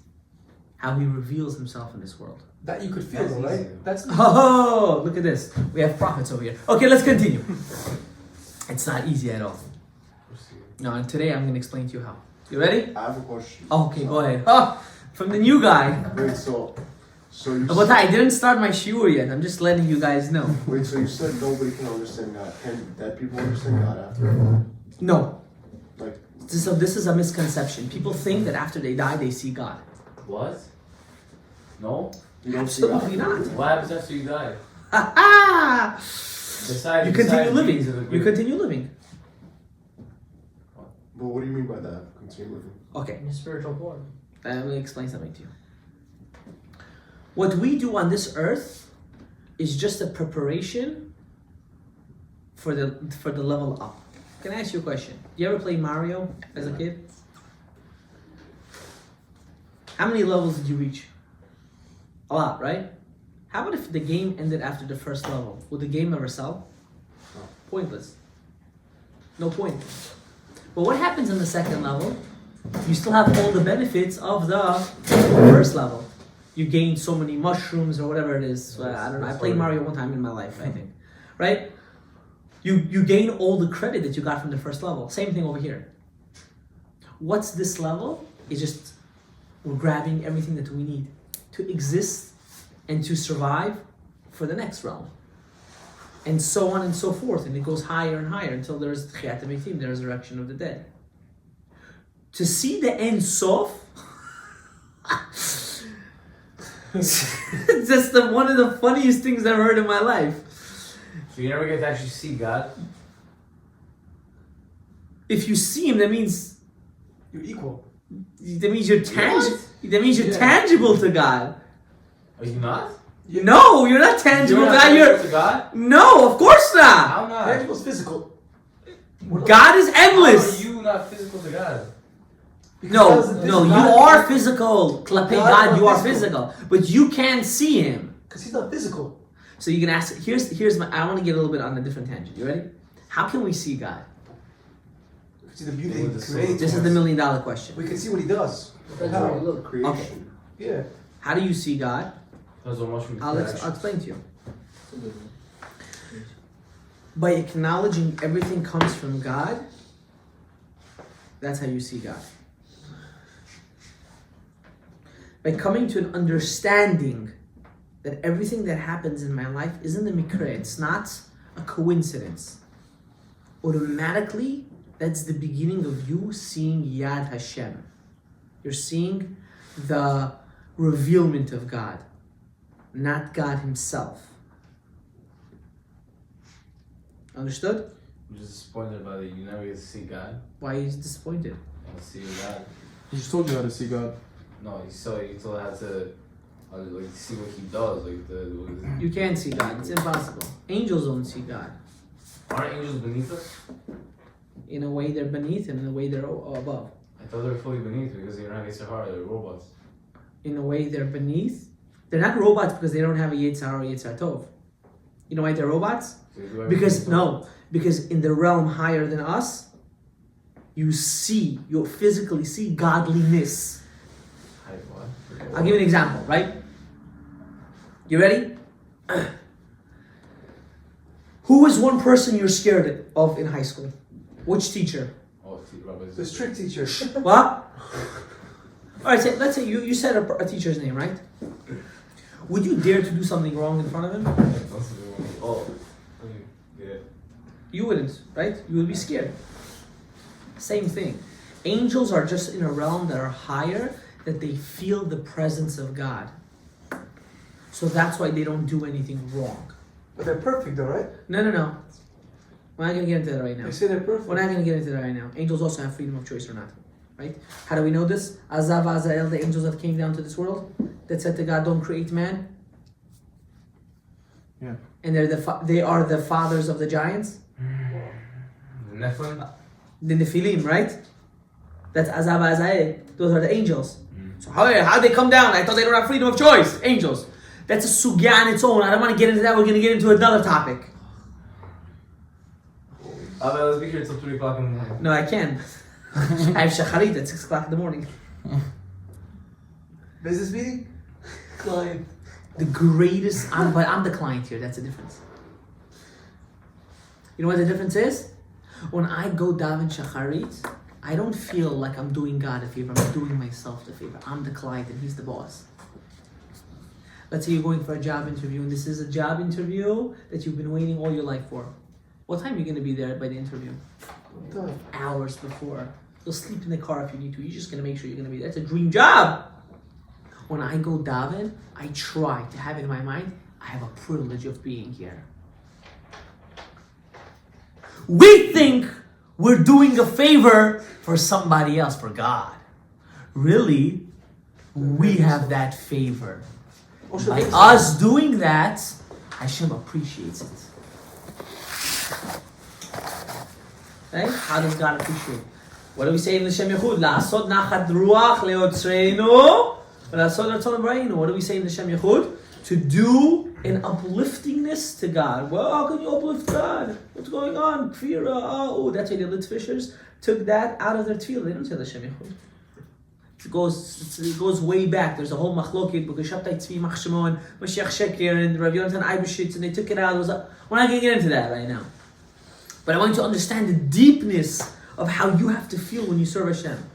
How He reveals Himself in this world. That you could feel, That's though, right? easy. That's Oh, look at this. We have prophets over here. Okay, let's continue. It's not easy at all. No, and today I'm going to explain to you how. You ready? I have a question. Okay, go ahead. Oh, from the new guy. Wait, so you But I didn't start my shiur yet. I'm just letting you guys know. wait, so you said nobody can understand God. Can dead people understand God after? No. Like, This is a misconception. People think that after they die, they see God. What? No? you don't see God? Absolutely not. What happens after you die? Ha ha! Besides, You continue besides living. being to the You good- continue living. But what do you mean by that? Continue living. Okay, in a spiritual form. let me explain something to you. What we do on this earth is just a preparation for the level up. Can I ask you a question? Do you ever play Mario as a kid? How many levels did you reach? A lot, right? How about if the game ended after the first level? Would the game ever sell? No. Pointless. No point. But what happens in the second level? You still have all the benefits of the first level. You gain so many mushrooms or whatever it is. I don't know. I played Mario one time in my life, I think. Right? You gain all the credit that you got from the first level. Same thing over here. What's this level? It's just we're grabbing everything that we need to exist and to survive for the next realm. And so on and so forth. And it goes higher and higher until there's Tchiyat HaMetim, the resurrection of the dead. To see the Ein Sof, it's just one of the funniest things I've heard in my life. So you never get to actually see God? If you see him, that means you're equal. you're tangible. That means you're Yeah. tangible to God. Are you not? No, you're not tangible to You're not God. tangible to God? No, of course not. How not? Tangible is physical. God is How endless. are you not physical to God? Because God is No, invisible. you God- are physical. Klape God God, is you are physical. physical, but you can't see him. Because he's not physical. So you can ask. Here's my. I want to get a little bit on a different tangent. You ready? How can we see God? We can see the beauty With he the creates. This is the $1 million question. We can see what he does. Depends How? where you look. Creation. Yeah. How do you see God? That's what much we I'll explain to you. By acknowledging everything comes from God. That's how you see God. by coming to an understanding that everything that happens in my life isn't a mikra, it's not a coincidence. Automatically, that's the beginning of you seeing Yad Hashem. You're seeing the revealment of God, not God Himself. Understood? I'm just disappointed about it. You never get to see God. Why are you disappointed? I want to see God. He just told you how to see God. No, you told how to like see what He does. Like You can't see God. It's impossible. Angels don't see God. aren't angels beneath us? In a way, they're beneath Him. In a way, they're above. I thought they were fully beneath because they're not Sahara. They're robots. In a way, they're beneath. They're not robots because they don't have a Yetzirah or Yetzirah Tov. You know why they're robots? So you do Because everything. because in the realm higher than us, you physically see godliness. Hi, what? I'll give you an example, right? You ready? Who is one person you're scared of in high school? Which teacher? Oh, Rabbi. The strict teacher. What? Alright, let's say you said a teacher's name, right? Would you dare to do something wrong in front of him? Oh, yeah. You wouldn't, right? You would be scared. Same thing. Angels are just in a realm that are higher, that they feel the presence of God. So that's why they don't do anything wrong. But they're perfect though, right? No. We're not going to get into that right now. They say they're perfect. We're not going to get into that right now. Angels also have freedom of choice or not. Right? How do we know this? Azav, Azael, the angels that came down to this world, that said to God, don't create man. Yeah. And they are the fathers of the giants. The Nephilim? The Nephilim, right? That's Azav, Azael. Those are the angels. So how they come down? I thought they don't have freedom of choice. Angels. That's a sugya on its own. I don't want to get into that. We're going to get into another topic. Let's be here till 3 o'clock in the morning. No, I can. I have shacharit at 6 o'clock in the morning. Business meeting? Client. The greatest, but I'm the client here. That's the difference. You know what the difference is? When I go daven shacharit, I don't feel like I'm doing God a favor. I'm doing myself the favor. I'm the client and He's the boss. Let's say you're going for a job interview, and this is a job interview that you've been waiting all your life for. What time are you going to be there by the interview? Hours before. You'll sleep in the car if you need to. You're just going to make sure you're going to be there. It's a dream job. When I go daven, I try to have it in my mind, I have a privilege of being here. We think we're doing a favor for somebody else, for God. Really, we have that favor. By us doing that, Hashem appreciates it. Right? How does God appreciate it? What do we say in L'Shem Yechud? La'asod nachat ruach le'otzreinu v'la'asod ratzon b'reinu. What do we say in L'Shem Yechud? To do an upliftingness to God. Well, how can you uplift God? What's going on? Kfira, oh, that's why the Litzfishers took that out of their tefillah. They don't say L'Shem Yechud. It goes way back. There's a whole machloket, because Shabtai Tzvi Machshemon, Mashiach Sheker, and Rav Yonatan Eibeshitz, and they took it out. We're not going to get into that right now. But I want you to understand the deepness of how you have to feel when you serve Hashem.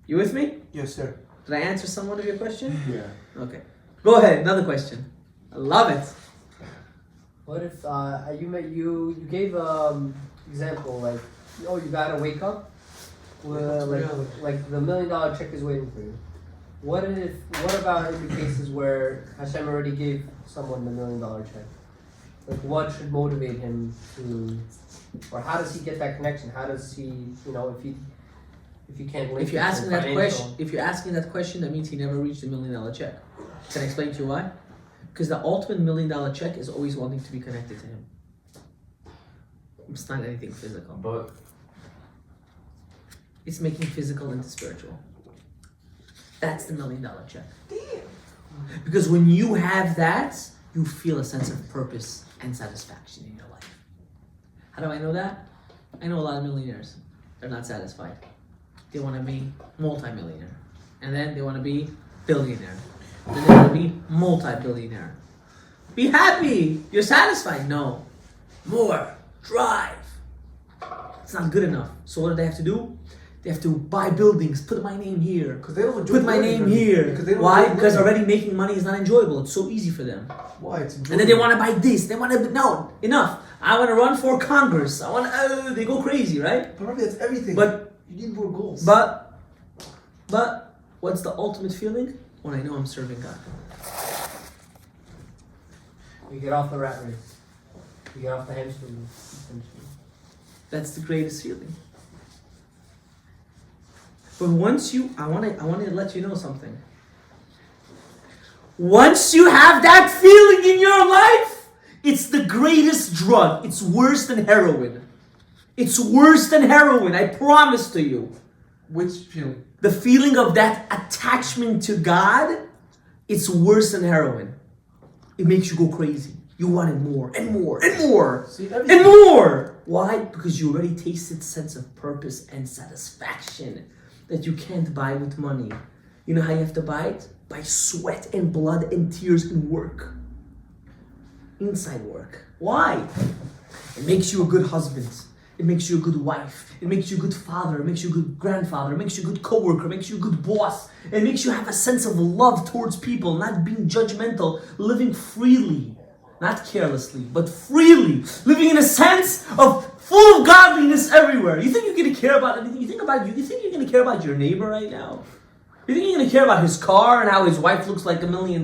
You with me? Yes, sir. Did I answer somewhat of your question? Yeah. Okay. Go ahead, another question. I love it. What if you gave example like, oh, you gotta wake up, like the $1 million check is waiting for you. What about in the cases where Hashem already gave someone the $1 million check? Like, what should motivate him to, or how does he get that connection? How does he, if you can't link If you're it to asking that financial- question, that means he never reached a $1 million check. Can I explain to you why? Because the ultimate $1 million check is always wanting to be connected to him. It's not anything physical. But It's making physical into spiritual. That's the $1 million check. Because when you have that, you feel a sense of purpose and satisfaction in your life. How do I know that? I know a lot of millionaires. They're not satisfied. They want to be multi-millionaire. And then they want to be billionaire. And then they want to be multi-billionaire. Be happy. You're satisfied. No. More. Drive. It's not good enough. So what do they have to do? They have to buy buildings, put my name here, Because they don't enjoy put my learning, name really. here. Because they don't Why? enjoy Because learning. already making money is not enjoyable. It's so easy for them. Why? It's And then they want to buy this. They want to, no, enough. I want to run for Congress. I want to, they go crazy, right? But remember, that's everything. But, you need more goals. but, what's the ultimate feeling? When I know I'm serving God. You get off the rat race. You get off the hamstring. Essentially. That's the greatest feeling. But once you, I want to let you know something. Once you have that feeling in your life, it's the greatest drug. It's worse than heroin. It's worse than heroin, I promise to you. Which feeling? The feeling of that attachment to God, it's worse than heroin. It makes you go crazy. You want it more and more and more See, and more. Why? Because you already tasted sense of purpose and satisfaction that you can't buy with money. You know how you have to buy it? By sweat and blood and tears and work. Inside work. Why? It makes you a good husband. It makes you a good wife. It makes you a good father. It makes you a good grandfather. It makes you a good coworker. It makes you a good boss. It makes you have a sense of love towards people, not being judgmental, living freely, not carelessly, but freely, living in a sense of full of godliness everywhere. You think you're gonna care about anything? You think you're gonna care about your neighbor right now? You think you're gonna care about his car and how his wife looks like $1 million?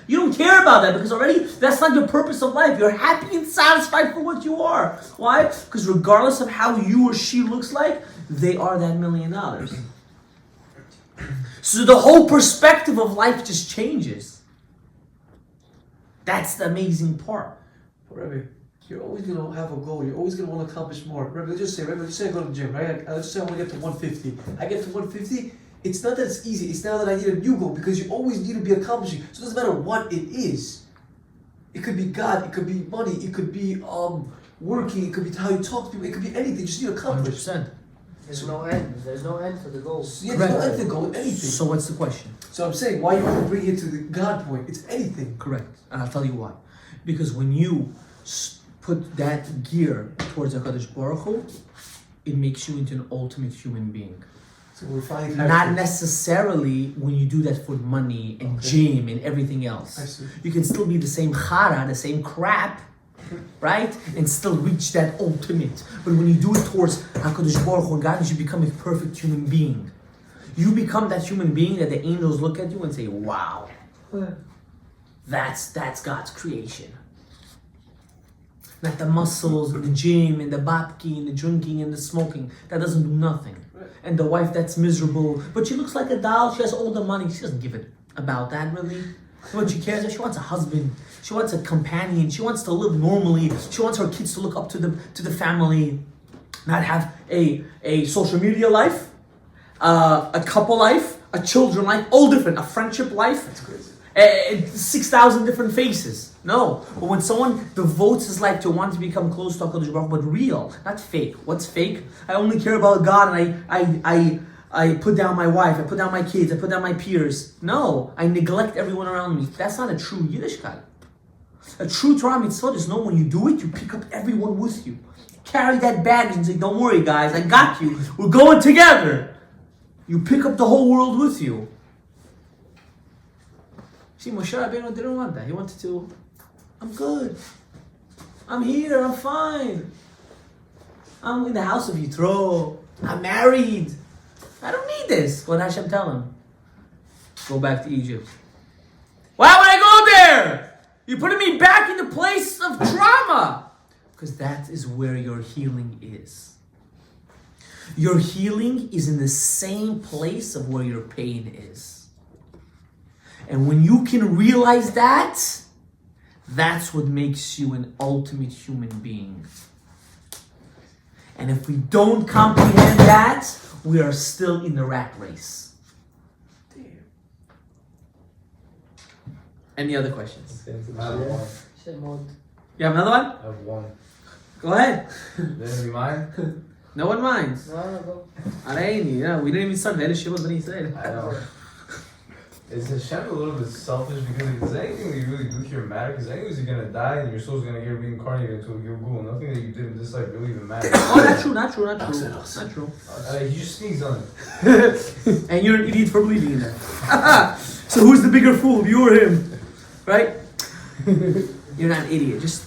You don't care about that because already that's not your purpose of life. You're happy and satisfied for what you are. Why? Because regardless of how you or she looks like, they are that $1 million. So the whole perspective of life just changes. That's the amazing part. Rabbi, you're always going to have a goal. You're always going to want to accomplish more. Rabbi, let's just say I go to the gym, right? Let's just say I want to get to 150. I get to 150. It's not that it's easy. It's now that I need a new goal because you always need to be accomplishing. So it doesn't matter what it is. It could be God. It could be money. It could be working. It could be how you talk to people. It could be anything. You just need to accomplish. 100%. There's no end. There's no end for the goal. Yeah, there's no end to goal. Anything. So what's the question? So I'm saying, why you want to bring it to the God point? It's anything. Correct. And I'll tell you why. Because when you put that gear towards HaKadosh Baruch Hu, it makes you into an ultimate human being. So we're finding Not necessarily when you do that for money and gym and everything else. I see. You can still be the same chara, the same crap, right? And still reach that ultimate. But when you do it towards HaKadosh Baruch Hu and God, you become a perfect human being. You become that human being that the angels look at you and say, wow, that's God's creation. Not the muscles and the gym and the babki and the drinking and the smoking. That doesn't do nothing. And the wife that's miserable, but she looks like a doll. She has all the money. She doesn't give it about that really. What she cares is she wants a husband. She wants a companion. She wants to live normally. She wants her kids to look up to the family, not have a social media life, a couple life, a children life, all different, a friendship life. That's crazy. 6,000 different faces. No, but when someone devotes his life to want to become close to HaKadosh Baruch Hu, but real, not fake. What's fake? I only care about God and I put down my wife, I put down my kids, I put down my peers. No, I neglect everyone around me. That's not a true Yiddishkeit. A true Torah mitzvah is know when you do it, you pick up everyone with you. Carry that baggage and say, don't worry guys, I got you. We're going together. You pick up the whole world with you. See, Moshe Rabbeinu didn't want that. He wanted to, I'm good. I'm here, I'm fine. I'm in the house of Yitro. I'm married. I don't need this. What did Hashem tell him? Go back to Egypt. Why would I go there? You're putting me back in the place of trauma. Because that is where your healing is. Your healing is in the same place of where your pain is. And when you can realize that, that's what makes you an ultimate human being. And if we don't comprehend that, we are still in the rat race. Damn. Any other questions? I have one. Shemot. You have another one? I have one. Go ahead. Then be mine? No one minds. No, go. Areini, yeah, we didn't even start Ve'elu Shemot Bnei Yisrael. I know. Is Hashem a little bit selfish because does anything that you really do here matter? Because anyways you're gonna die and your soul's gonna get reincarnated into a Gilgul. Nothing that you did in this life really even matters. Oh, not true. Not true. You just sneezed on it. And you're an idiot for believing in that. So who's the bigger fool, you or him? Right? You're not an idiot. Just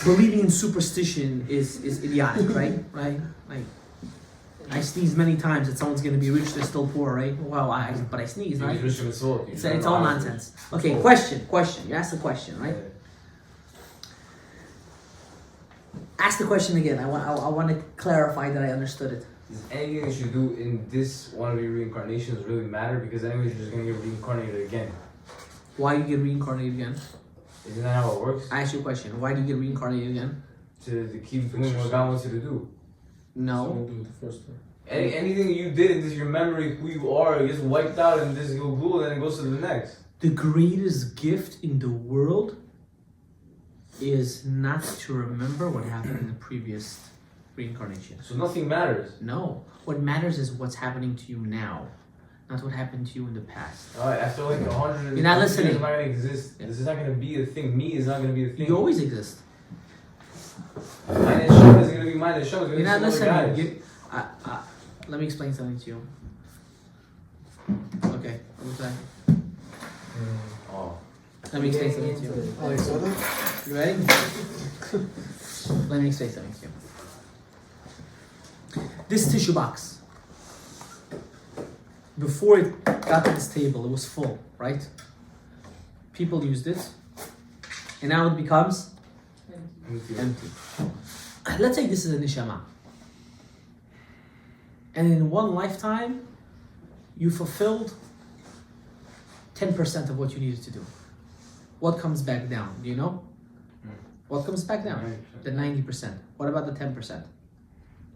believing in superstition is idiotic, right? Right? Like, I sneeze many times that someone's gonna be rich, they're still poor, right? Well, but I sneeze, right? It's all nonsense. Okay, question. You asked the question, right? Ask the question again. I want to clarify that I understood it. Does anything that you do in this one of your reincarnations really matter? Because anyways you're just gonna get reincarnated again. Why do you get reincarnated again? Isn't that how it works? I asked you a question. Why do you get reincarnated again? To keep doing what God wants you to do. No. Do the first one. Anything you did in this, your memory, who you are, gets wiped out in this Gilgul and then it goes to the next. The greatest gift in the world is not to remember what happened in the previous reincarnation. So nothing matters. No. What matters is what's happening to you now, not what happened to you in the past. Alright, after like 100 You're not listening. years, I'm not gonna exist. This is not gonna be a thing. Me is not gonna be a thing. You always exist. Mine and Shem is gonna be mine and Shem is gonna You're be not some other listening. guys. Let me explain something to you. Okay, what was that? Oh. Let me explain something to you. Oh, you saw that? You ready? Let me explain something to you. This tissue box, before it got to this table, it was full, right? People used it, and now it becomes empty. Let's say this is a neshama. And in one lifetime, you fulfilled 10% of what you needed to do. What comes back down? Do you know? What comes back down? 90%. The 90%. What about the 10%?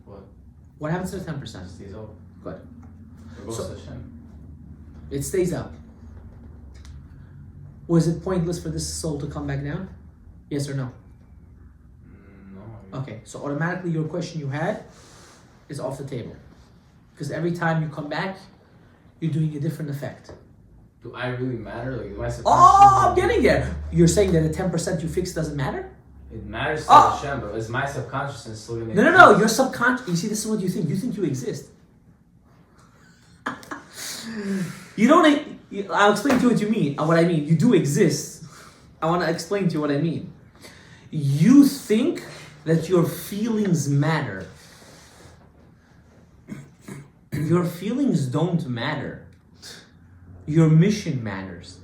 What? What happens to the 10%? Stays up. Good. It goes So- to Hashem. It stays up. Was it pointless for this soul to come back down? Yes or no? No. Okay, so automatically your question you had is off the table. Because every time you come back, you're doing a different effect. Do I really matter? Like, am I supposed Oh, I'm to? getting there. You're saying that the 10% you fix doesn't matter? It matters to Oh. Hashem, but is my subconsciousness still gonna? No. Your subconscious. You see, this is what you think. You think you exist. You don't. I'll explain to you what you mean. What I mean. You do exist. I want to explain to you what I mean. You think that your feelings matter. Your feelings don't matter. Your mission matters.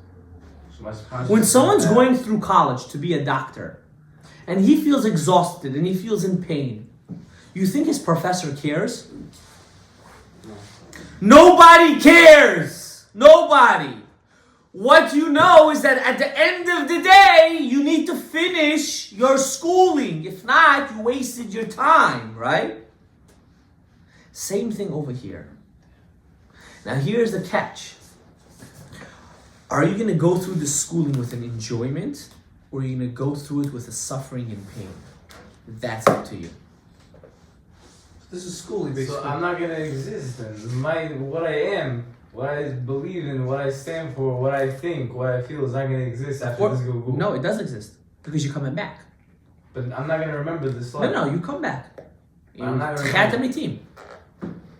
So my subconscious When someone's matter. going through college to be a doctor, and he feels exhausted and he feels in pain, you think his professor cares? Nobody cares! Nobody! What you know is that at the end of the day, you need to finish your schooling. If not, you wasted your time, right? Same thing over here. Now here's the catch. Are you going to go through the schooling with an enjoyment, or are you going to go through it with a suffering and pain? That's up to you. This is schooling, basically. So I'm not gonna exist then. What I am, what I believe in, what I stand for, what I think, what I feel is not gonna exist after this Gilgul. No, it does exist because you're coming back. But I'm not gonna remember this life. No, you come back. I'm not gonna Khatam team.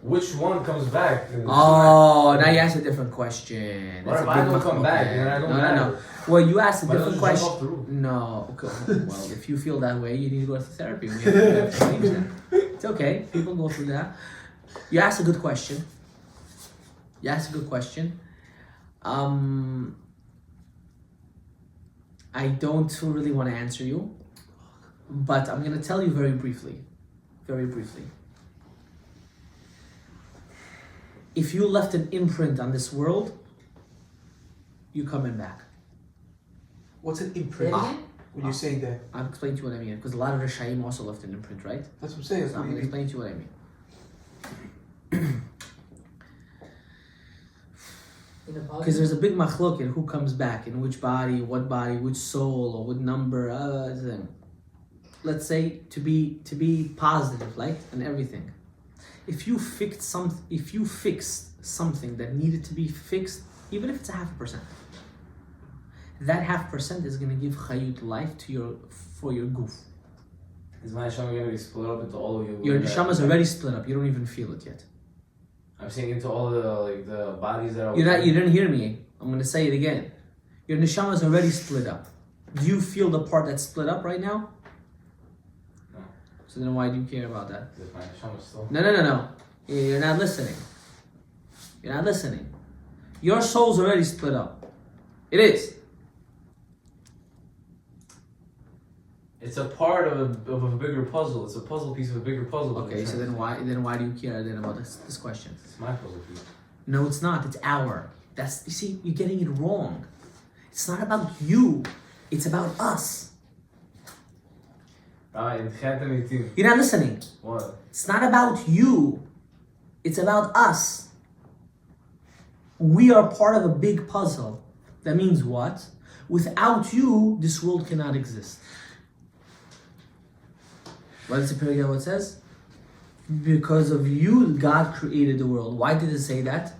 Which one comes back? Oh, now you asked a different question. What That's if a I big don't come back okay. and I don't No. matter? Well, you asked a Why don't different you jump question. off the roof? No. Okay. Well, if you feel that way, you need to go to therapy. We have to change that. It's okay. People go through that. You asked a good question. I don't really want to answer you, but I'm going to tell you very briefly. If you left an imprint on this world, you're coming back. What's an imprint? When you're saying that, I'll explain to you what I mean, because a lot of the Shaim also left an imprint, right? that's what I'm saying. So I'm going to explain to you what I mean. Because there's a big machlok in who comes back, in which body, which soul, or what number. Let's say to be positive, like, and everything. If you fixed something that needed to be fixed, even if it's a 0.5%. That 0.5% is going to give chayut, life to for your goof. Is my neshama going to be split up into all of you? Your neshama is already split up. You don't even feel it yet. I'm saying into all the bodies that are. You didn't hear me. I'm going to say it again. Your neshama is already split up. Do you feel the part that's split up right now? No. So then why do you care about that? Is my neshama still? No. You're not listening. You're not listening. Your soul's already split up. It is. It's a part of a bigger puzzle. It's a puzzle piece of a bigger puzzle. Okay, so then why do you care then about this question? It's my puzzle piece. No, it's not. It's our. You see, you're getting it wrong. It's not about you. It's about us. In Khatam 18. You're not listening. What? It's not about you. It's about us. We are part of a big puzzle. That means what? Without you, this world cannot exist. What does the paragraph says? Because of you, God created the world. Why did it say that?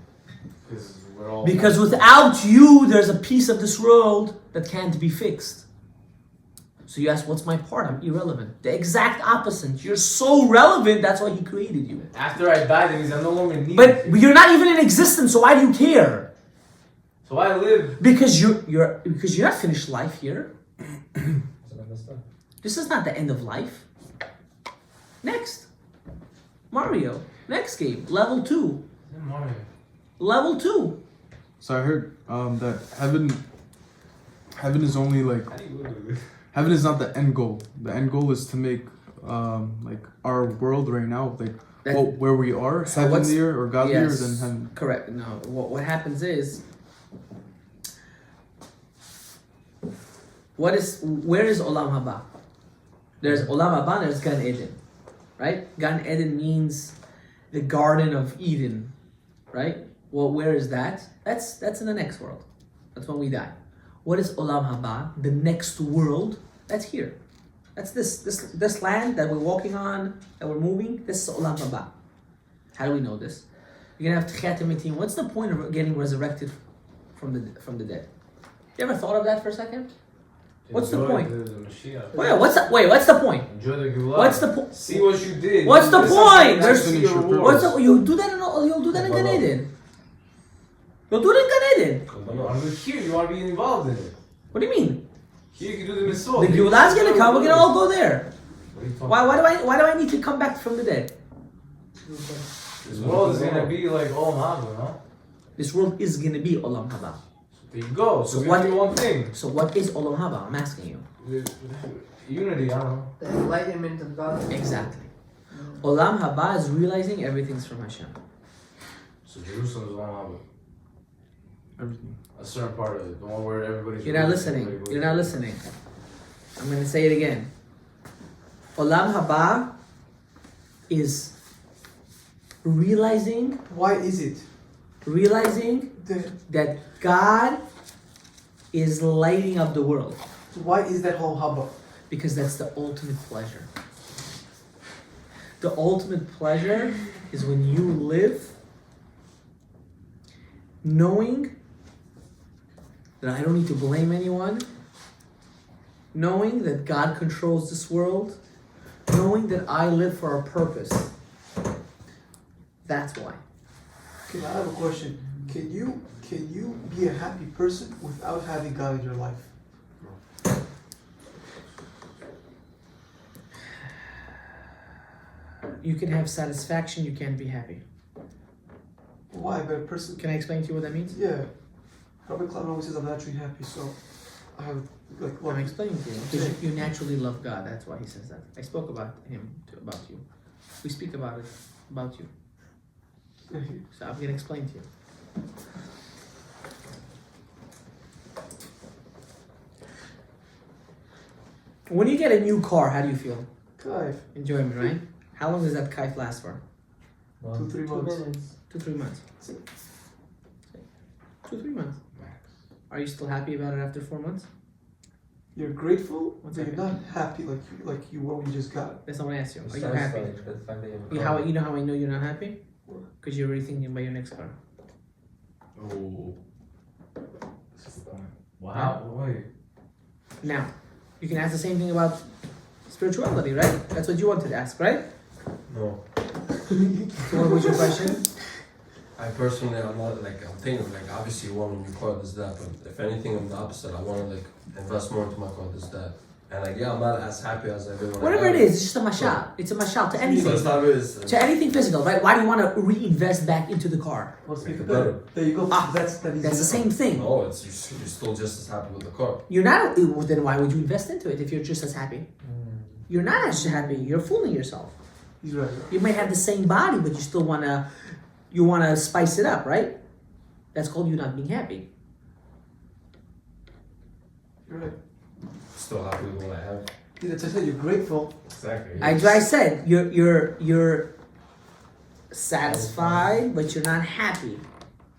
Because we're all. Because without you, there's a piece of this world that can't be fixed. So you ask, what's my part? I'm irrelevant. The exact opposite. You're so relevant, that's why He created you. After I die, that means I no longer need. But you're not even in existence, so why do you care? So I live. Because you're not finished life here. This is not the end of life. Next. Mario. Next game. Level 2. Mario. Level 2. So I heard that heaven is only like, How do you live with this? heaven is not the end goal. The end goal is to make like our world right now, like where we are, heavenlier or godlier than heaven. Correct. No. What happens is, where is Olam Haba? There's Olam Haba and there's Gan Eden. Right? Gan Eden means the Garden of Eden. Right? Well, where is that? That's in the next world. That's when we die. What is Olam Haba? The next world. That's here. That's this land that we're walking on, that we're moving. This is Olam Haba. How do we know this? You're gonna have Tchiyat Mitim. What's the point of getting resurrected from the dead? You ever thought of that for a second? What's the point? What's the point? Enjoy the Gula. What's the point? See what you did. What's the point? You'll do that in Gan Eden. You'll do it in Gan Eden. Here, you want to be involved in it. What do you mean? Here you can do the mitzvot. The Geulah is gonna come. We're gonna all go there. What are you talking Why do I need to come back from the dead? This world is gonna be like Olam Haba, no? This world is gonna be Olam Haba. There you go. So what- what? One thing. So what is Olam Haba? I'm asking you. Unity. I don't know. The enlightenment of God. Exactly. Olam Haba is realizing everything's from Hashem. So Jerusalem is Olam Haba. Everything. A certain part of it, the one where everybody's. You're not listening. You're not listening. I'm gonna say it again. Olam Haba is realizing Why is it that God is lighting up the world. Why is that whole haba? Because that's the ultimate pleasure. The ultimate pleasure is when you live knowing that I don't need to blame anyone, knowing that God controls this world, knowing that I live for a purpose. That's why. Okay, I have a question. Can you be a happy person without having God in your life? You can have satisfaction, you can't be happy. Why? But a person. Can I explain to you what that means? Yeah. Robert Cloud always says I'm naturally happy, so I have like. I'm explaining to you. Because you naturally love God, that's why he says that. I spoke about him, about you. We speak about it, about you. So I'm going to explain to you. When you get a new car, how do you feel? Kaif. Enjoyment, right? How long does that kaif last for? 2-3 2 months. minutes. 2-3 months. 2-3 months. Are you still happy about it after 4 months? You're grateful, One but you're second. not happy like you what we just got. That's not what I asked you. Are you happy? You know how I know you're not happy? Because you're already thinking about your next car. Oh. Wow. Wait. Now, you can ask the same thing about spirituality, right? That's what you wanted to ask, right? No. So what was your question? I personally, I'm not like, I'm thinking like, obviously you want a new car, this, that, but if anything, I'm the opposite. I want to like invest more into my car, this, that. And like, yeah, I'm not as happy as I did when Whatever I it had is, it's just a mashal. It's a mashal to So anything. it's not really, it's, To anything physical, right? Why do you want to reinvest back into the car? Let's Make make it it better. better. There you go. Ah, That's That's the same thing. no, it's, you're still just as happy with the car. You're not, well, then why would you invest into it if you're just as happy? You're not as happy. You're fooling yourself. He's right. You might have the same body, but you still wanna spice it up, right? That's called you not being happy. You're right. Still happy with what I have. Yeah, that's what I said. You're grateful. Exactly. I said you're satisfied, but you're not happy,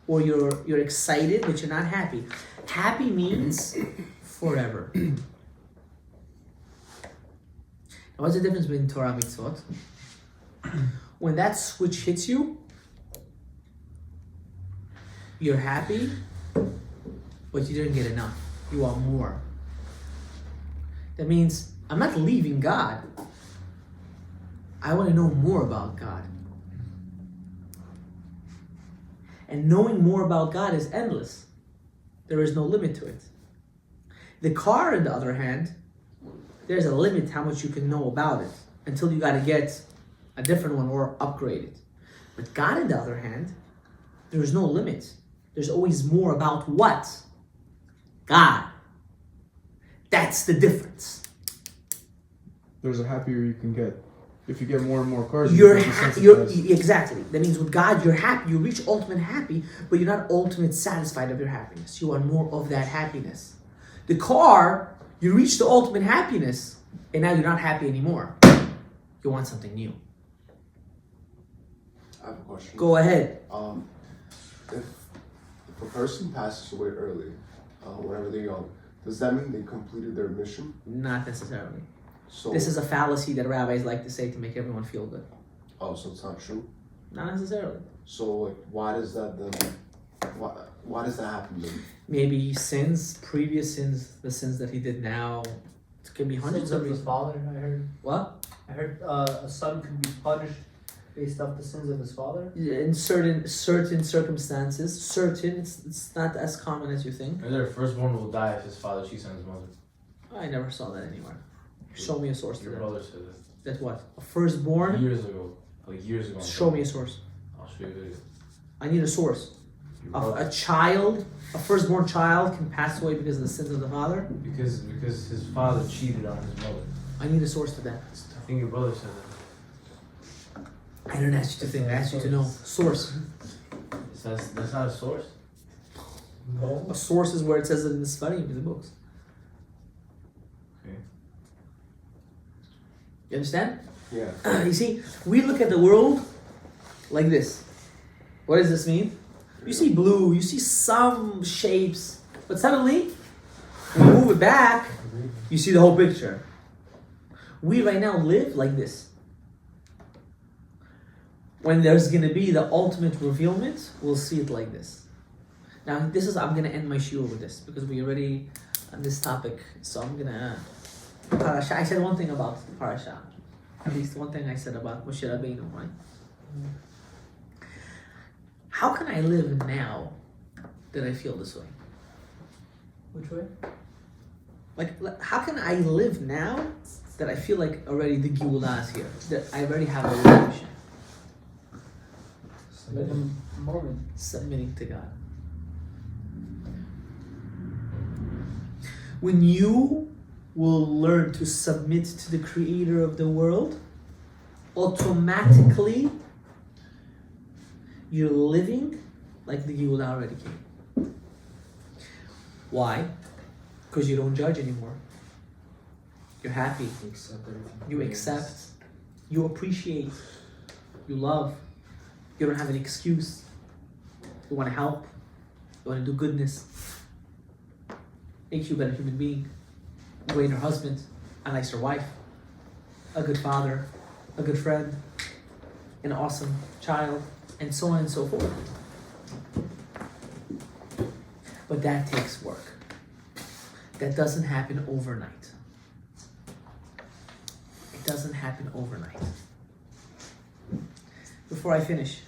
or you're excited, but you're not happy. Happy means forever. Now, what's the difference between Torah and mitzvot? When that switch hits you, you're happy, but you didn't get enough. You want more. That means I'm not leaving God. I want to know more about God. And knowing more about God is endless. There is no limit to it. The car, on the other hand, there's a limit how much you can know about it until you got to get a different one or upgrade it. But God, on the other hand, there is no limit. There's always more about what? God. That's the difference. There's a happier you can get. If you get more and more cars, You're get happy. desensitized. Exactly. That means with God, you're happy. You reach ultimate happy, but you're not ultimate satisfied of your happiness. You want more of that happiness. The car, you reach the ultimate happiness, and now you're not happy anymore. You want something new. I have a question. Go ahead. If a person passes away early, whenever they're young, does that mean they completed their mission? Not necessarily. So This is a fallacy that rabbis like to say to make everyone feel good. oh, so it's not true. Not necessarily. So like, why does that then? Why does that happen then? Maybe sins, previous sins, the sins that he did now. It can be hundreds Sins of of the reasons. father, I heard. What? I heard a son could be punished based off the sins of his father. In certain circumstances, it's not as common as you think. Or their firstborn will die if his father cheats on his mother. I never saw that anywhere. Show me a source to Your that. brother said That what? A firstborn? that years ago. Like years ago. Show me a source. I'll show you a video. I need a source. Your A brother- child, a firstborn child can pass away because of the sins of the father. Because his father cheated on his mother. I need a source to that. I think your brother said that. I didn't ask you to think, I asked you to know. Source. That's not a source. No. A source is where it says it in the Sfarim, in the books. Okay. You understand? Yeah. You see, we look at the world like this. What does this mean? You see blue, you see some shapes, but suddenly, when you move it back, you see the whole picture. We right now live like this. When there's gonna be the ultimate revealment, we'll see it like this. Now, I'm gonna end my shiur with this because we already on this topic. So I'm gonna parasha. I said one thing about parasha. At least one thing I said about Moshe Rabbeinu, right? How can I live now that I feel this way? Which way? Like, how can I live now that I feel like already the Geulah is here? That I already have a redemption. Like a moment. Submitting to God. When you will learn to submit to the creator of the world, automatically you're living like the Geulah already came. Why? Because you don't judge anymore. You're happy. You accept. You appreciate. You love. You don't have an excuse. You want to help. You want to do goodness. Make you a better human being. A greater husband. A nicer wife. A good father. A good friend. An awesome child. And so on and so forth. But that takes work. That doesn't happen overnight. It doesn't happen overnight. Before I finish,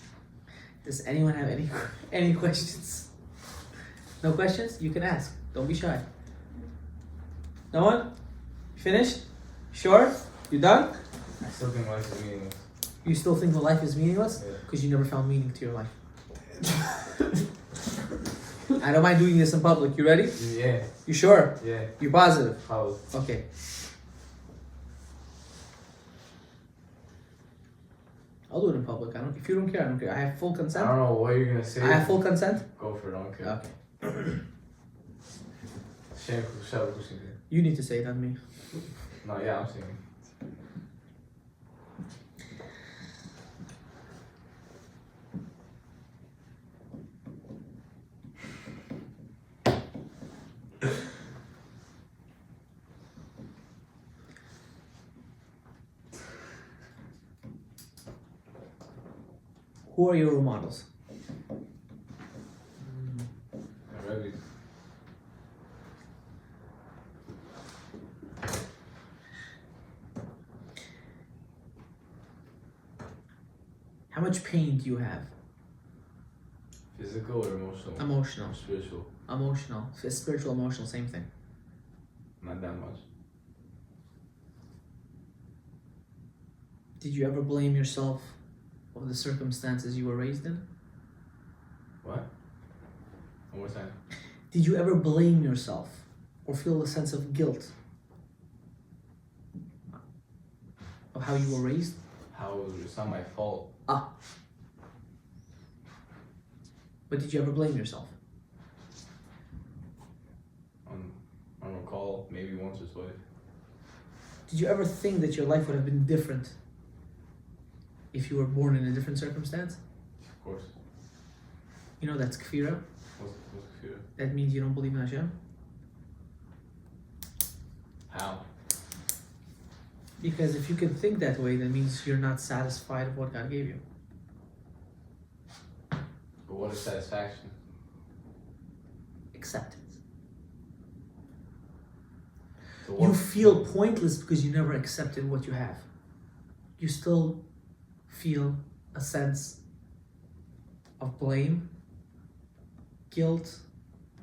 does anyone have any questions? No questions? You can ask. Don't be shy. No one? Finished? Sure? You done? I still think life is meaningless. You still think that life is meaningless? Yeah. Because you never found meaning to your life. I don't mind doing this in public. You ready? Yeah. You sure? Yeah. You positive? How? Okay. I'll do it in public. If you don't care, I don't care. I have full I consent. don't know what you're gonna say. I have full consent. Go for it. I don't care. Okay. Shall we continue? You need to say it, not me. No, yeah, I'm saying. Who are your role models? I'm ready. How much pain do you have? Physical or emotional? Emotional. Or spiritual? Emotional. Spiritual, emotional, same thing. Not that much. Did you ever blame yourself of the circumstances you were raised in? What? One more time. Did you ever blame yourself or feel a sense of guilt of how you were raised? How it's not my fault. But did you ever blame yourself? I don't recall, maybe once or twice. Did you ever think that your life would have been different if you were born in a different circumstance? Of course. You know that's kfira. What's fear? That means you don't believe in Hashem. How? Because if you can think that way, that means you're not satisfied with what God gave you. But what is satisfaction? Acceptance. So You what- feel pointless because you never accepted what you have. You still feel a sense of blame, guilt,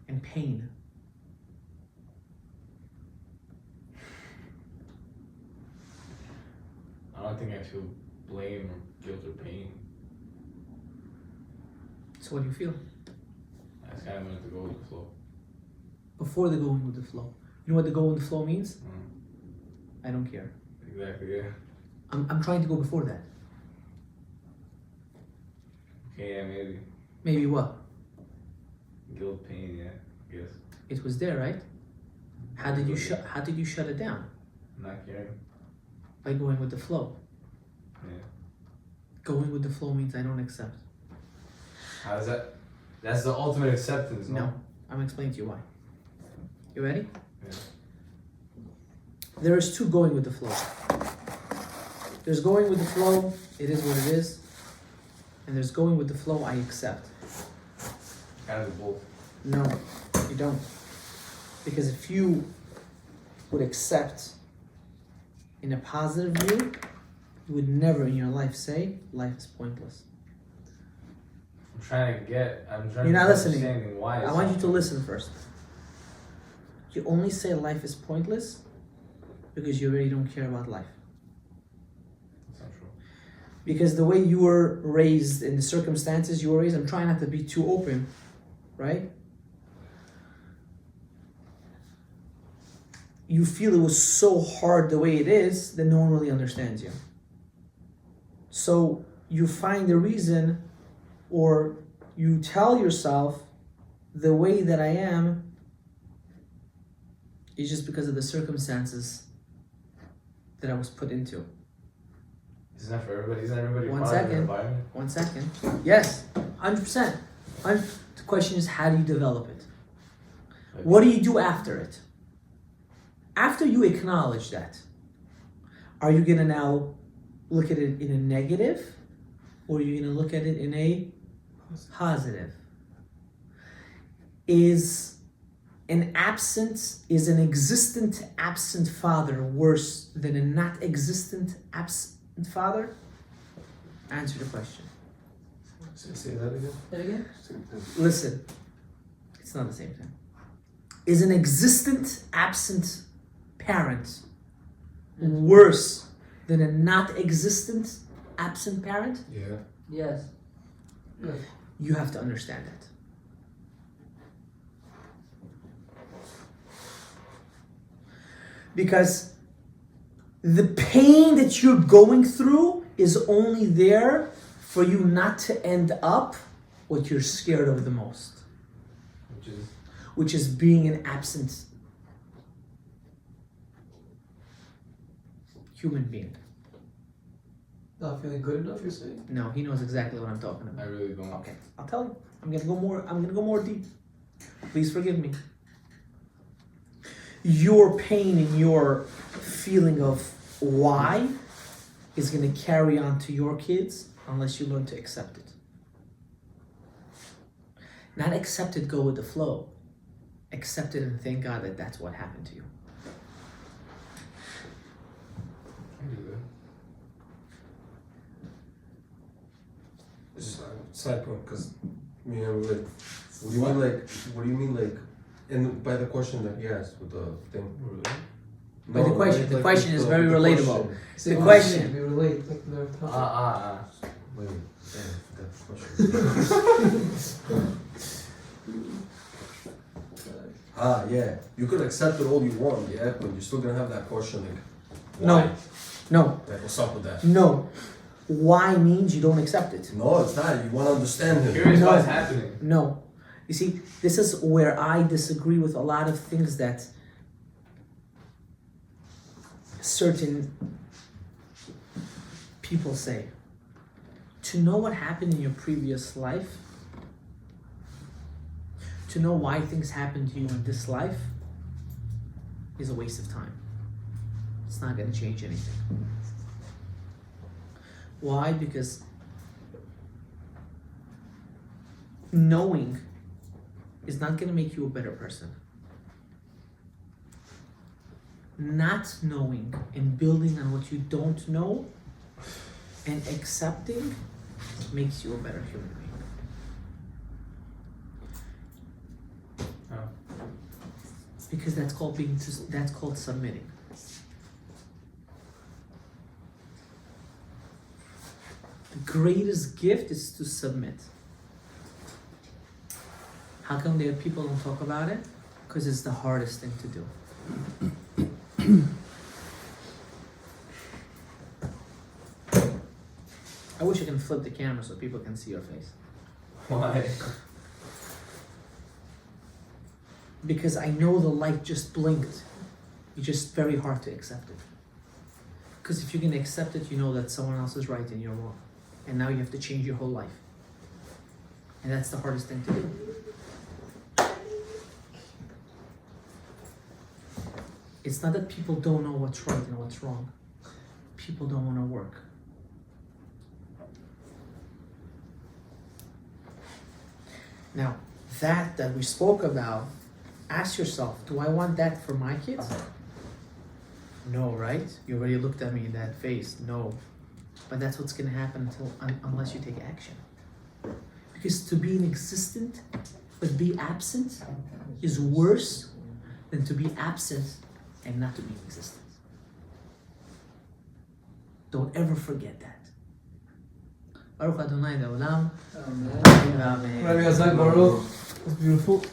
and pain. I don't think I feel blame or guilt or pain. So what do you feel? I just kind of wanted to go with the flow. Before the going with the flow. You know what the go with the flow means? Mm. I don't care. Exactly, yeah. I'm trying to go before that. Okay, yeah, maybe. Maybe what? Guilt, pain, yeah, I guess. It was there, right? How did you shut it down? Not caring. By going with the flow. Yeah. Going with the flow means I don't accept. How is that? That's the ultimate acceptance, no? No. I'm gonna explain to you why. You ready? Yeah. There is two going with the flow. There's going with the flow, it is what it is. And there's going with the flow, I accept. Kind of both. No, you don't. Because if you would accept in a positive view, you would never in your life say life is pointless. I'm trying You're to not listening. understanding why. I want you to listen first. You only say life is pointless because you really don't care about life. That's not true. Because the way you were raised, in the circumstances you were raised, I'm trying not to be too open, right? You feel it was so hard the way it is that no one really understands you. So you find a reason, or you tell yourself the way that I am is just because of the circumstances that I was put into. Isn't that for everybody? Isn't everybody One part of their second. environment? 1 second. Yes, 100%. The question is, how do you develop it? Like, What do you do after it? After you acknowledge that, are you gonna now look at it in a negative, or are you gonna look at it in a positive? Is an existent absent father worse than a not existent absent father? Answer the question. Say that again. Say it again. Same thing. Listen, it's not the same thing. Is an existent absent parent worse than a not existent absent parent? Yeah. Yes. You have to understand that. Because the pain that you're going through is only there for you not to end up what you're scared of the most, which is being an absent human being. Not feeling good enough, you're saying? No, he knows exactly what I'm talking I about. really don't. Okay, I'll tell you. I'm gonna go more deep. Please forgive me. Your pain and your feeling of why is gonna carry on to your kids unless you learn to accept it. Not accept it, go with the flow. Accept it and thank God that that's what happened to you. I do that. Just side point, because me and like, what do you mean like, and by the question that he asked with the thing. But the question- the question is very the relatable. question. The question. We relate, like they're tough. Wait, damn, that question. Yeah. You could accept it all you want, yeah, but you're still gonna have that question like, why? No, Like, what's up with that? no. Why means you don't accept it. No, it's not. You want to understand him. Curious No. what's happening. No. You see, this is where I disagree with a lot of things that certain people say. To know what happened in your previous life, to know why things happened to you in this life, is a waste of time. It's not going to change anything. Why? Because knowing is not going to make you a better person. Not knowing and building on what you don't know and accepting makes you a better human being. How? Because that's called submitting. The greatest gift is to submit. How come there people don't talk about it? Because it's the hardest thing to do. I wish I can flip the camera so people can see your face. Why? Because I know the light just blinked. It's just very hard to accept it. Because if you can accept it, you know that someone else is right and you're wrong. And now you have to change your whole life. And that's the hardest thing to do. It's not that people don't know what's right and what's wrong. People don't want to work. Now, that we spoke about, ask yourself, do I want that for my kids? No, right? You already looked at me in that face. No. But that's what's going to happen unless you take action. Because to be inexistent but be absent is worse than to be absent and not to be in existence. Don't ever forget that. Baruch Adonai Le'olam. Amen. Rabbi Hazak Baruch. It's beautiful.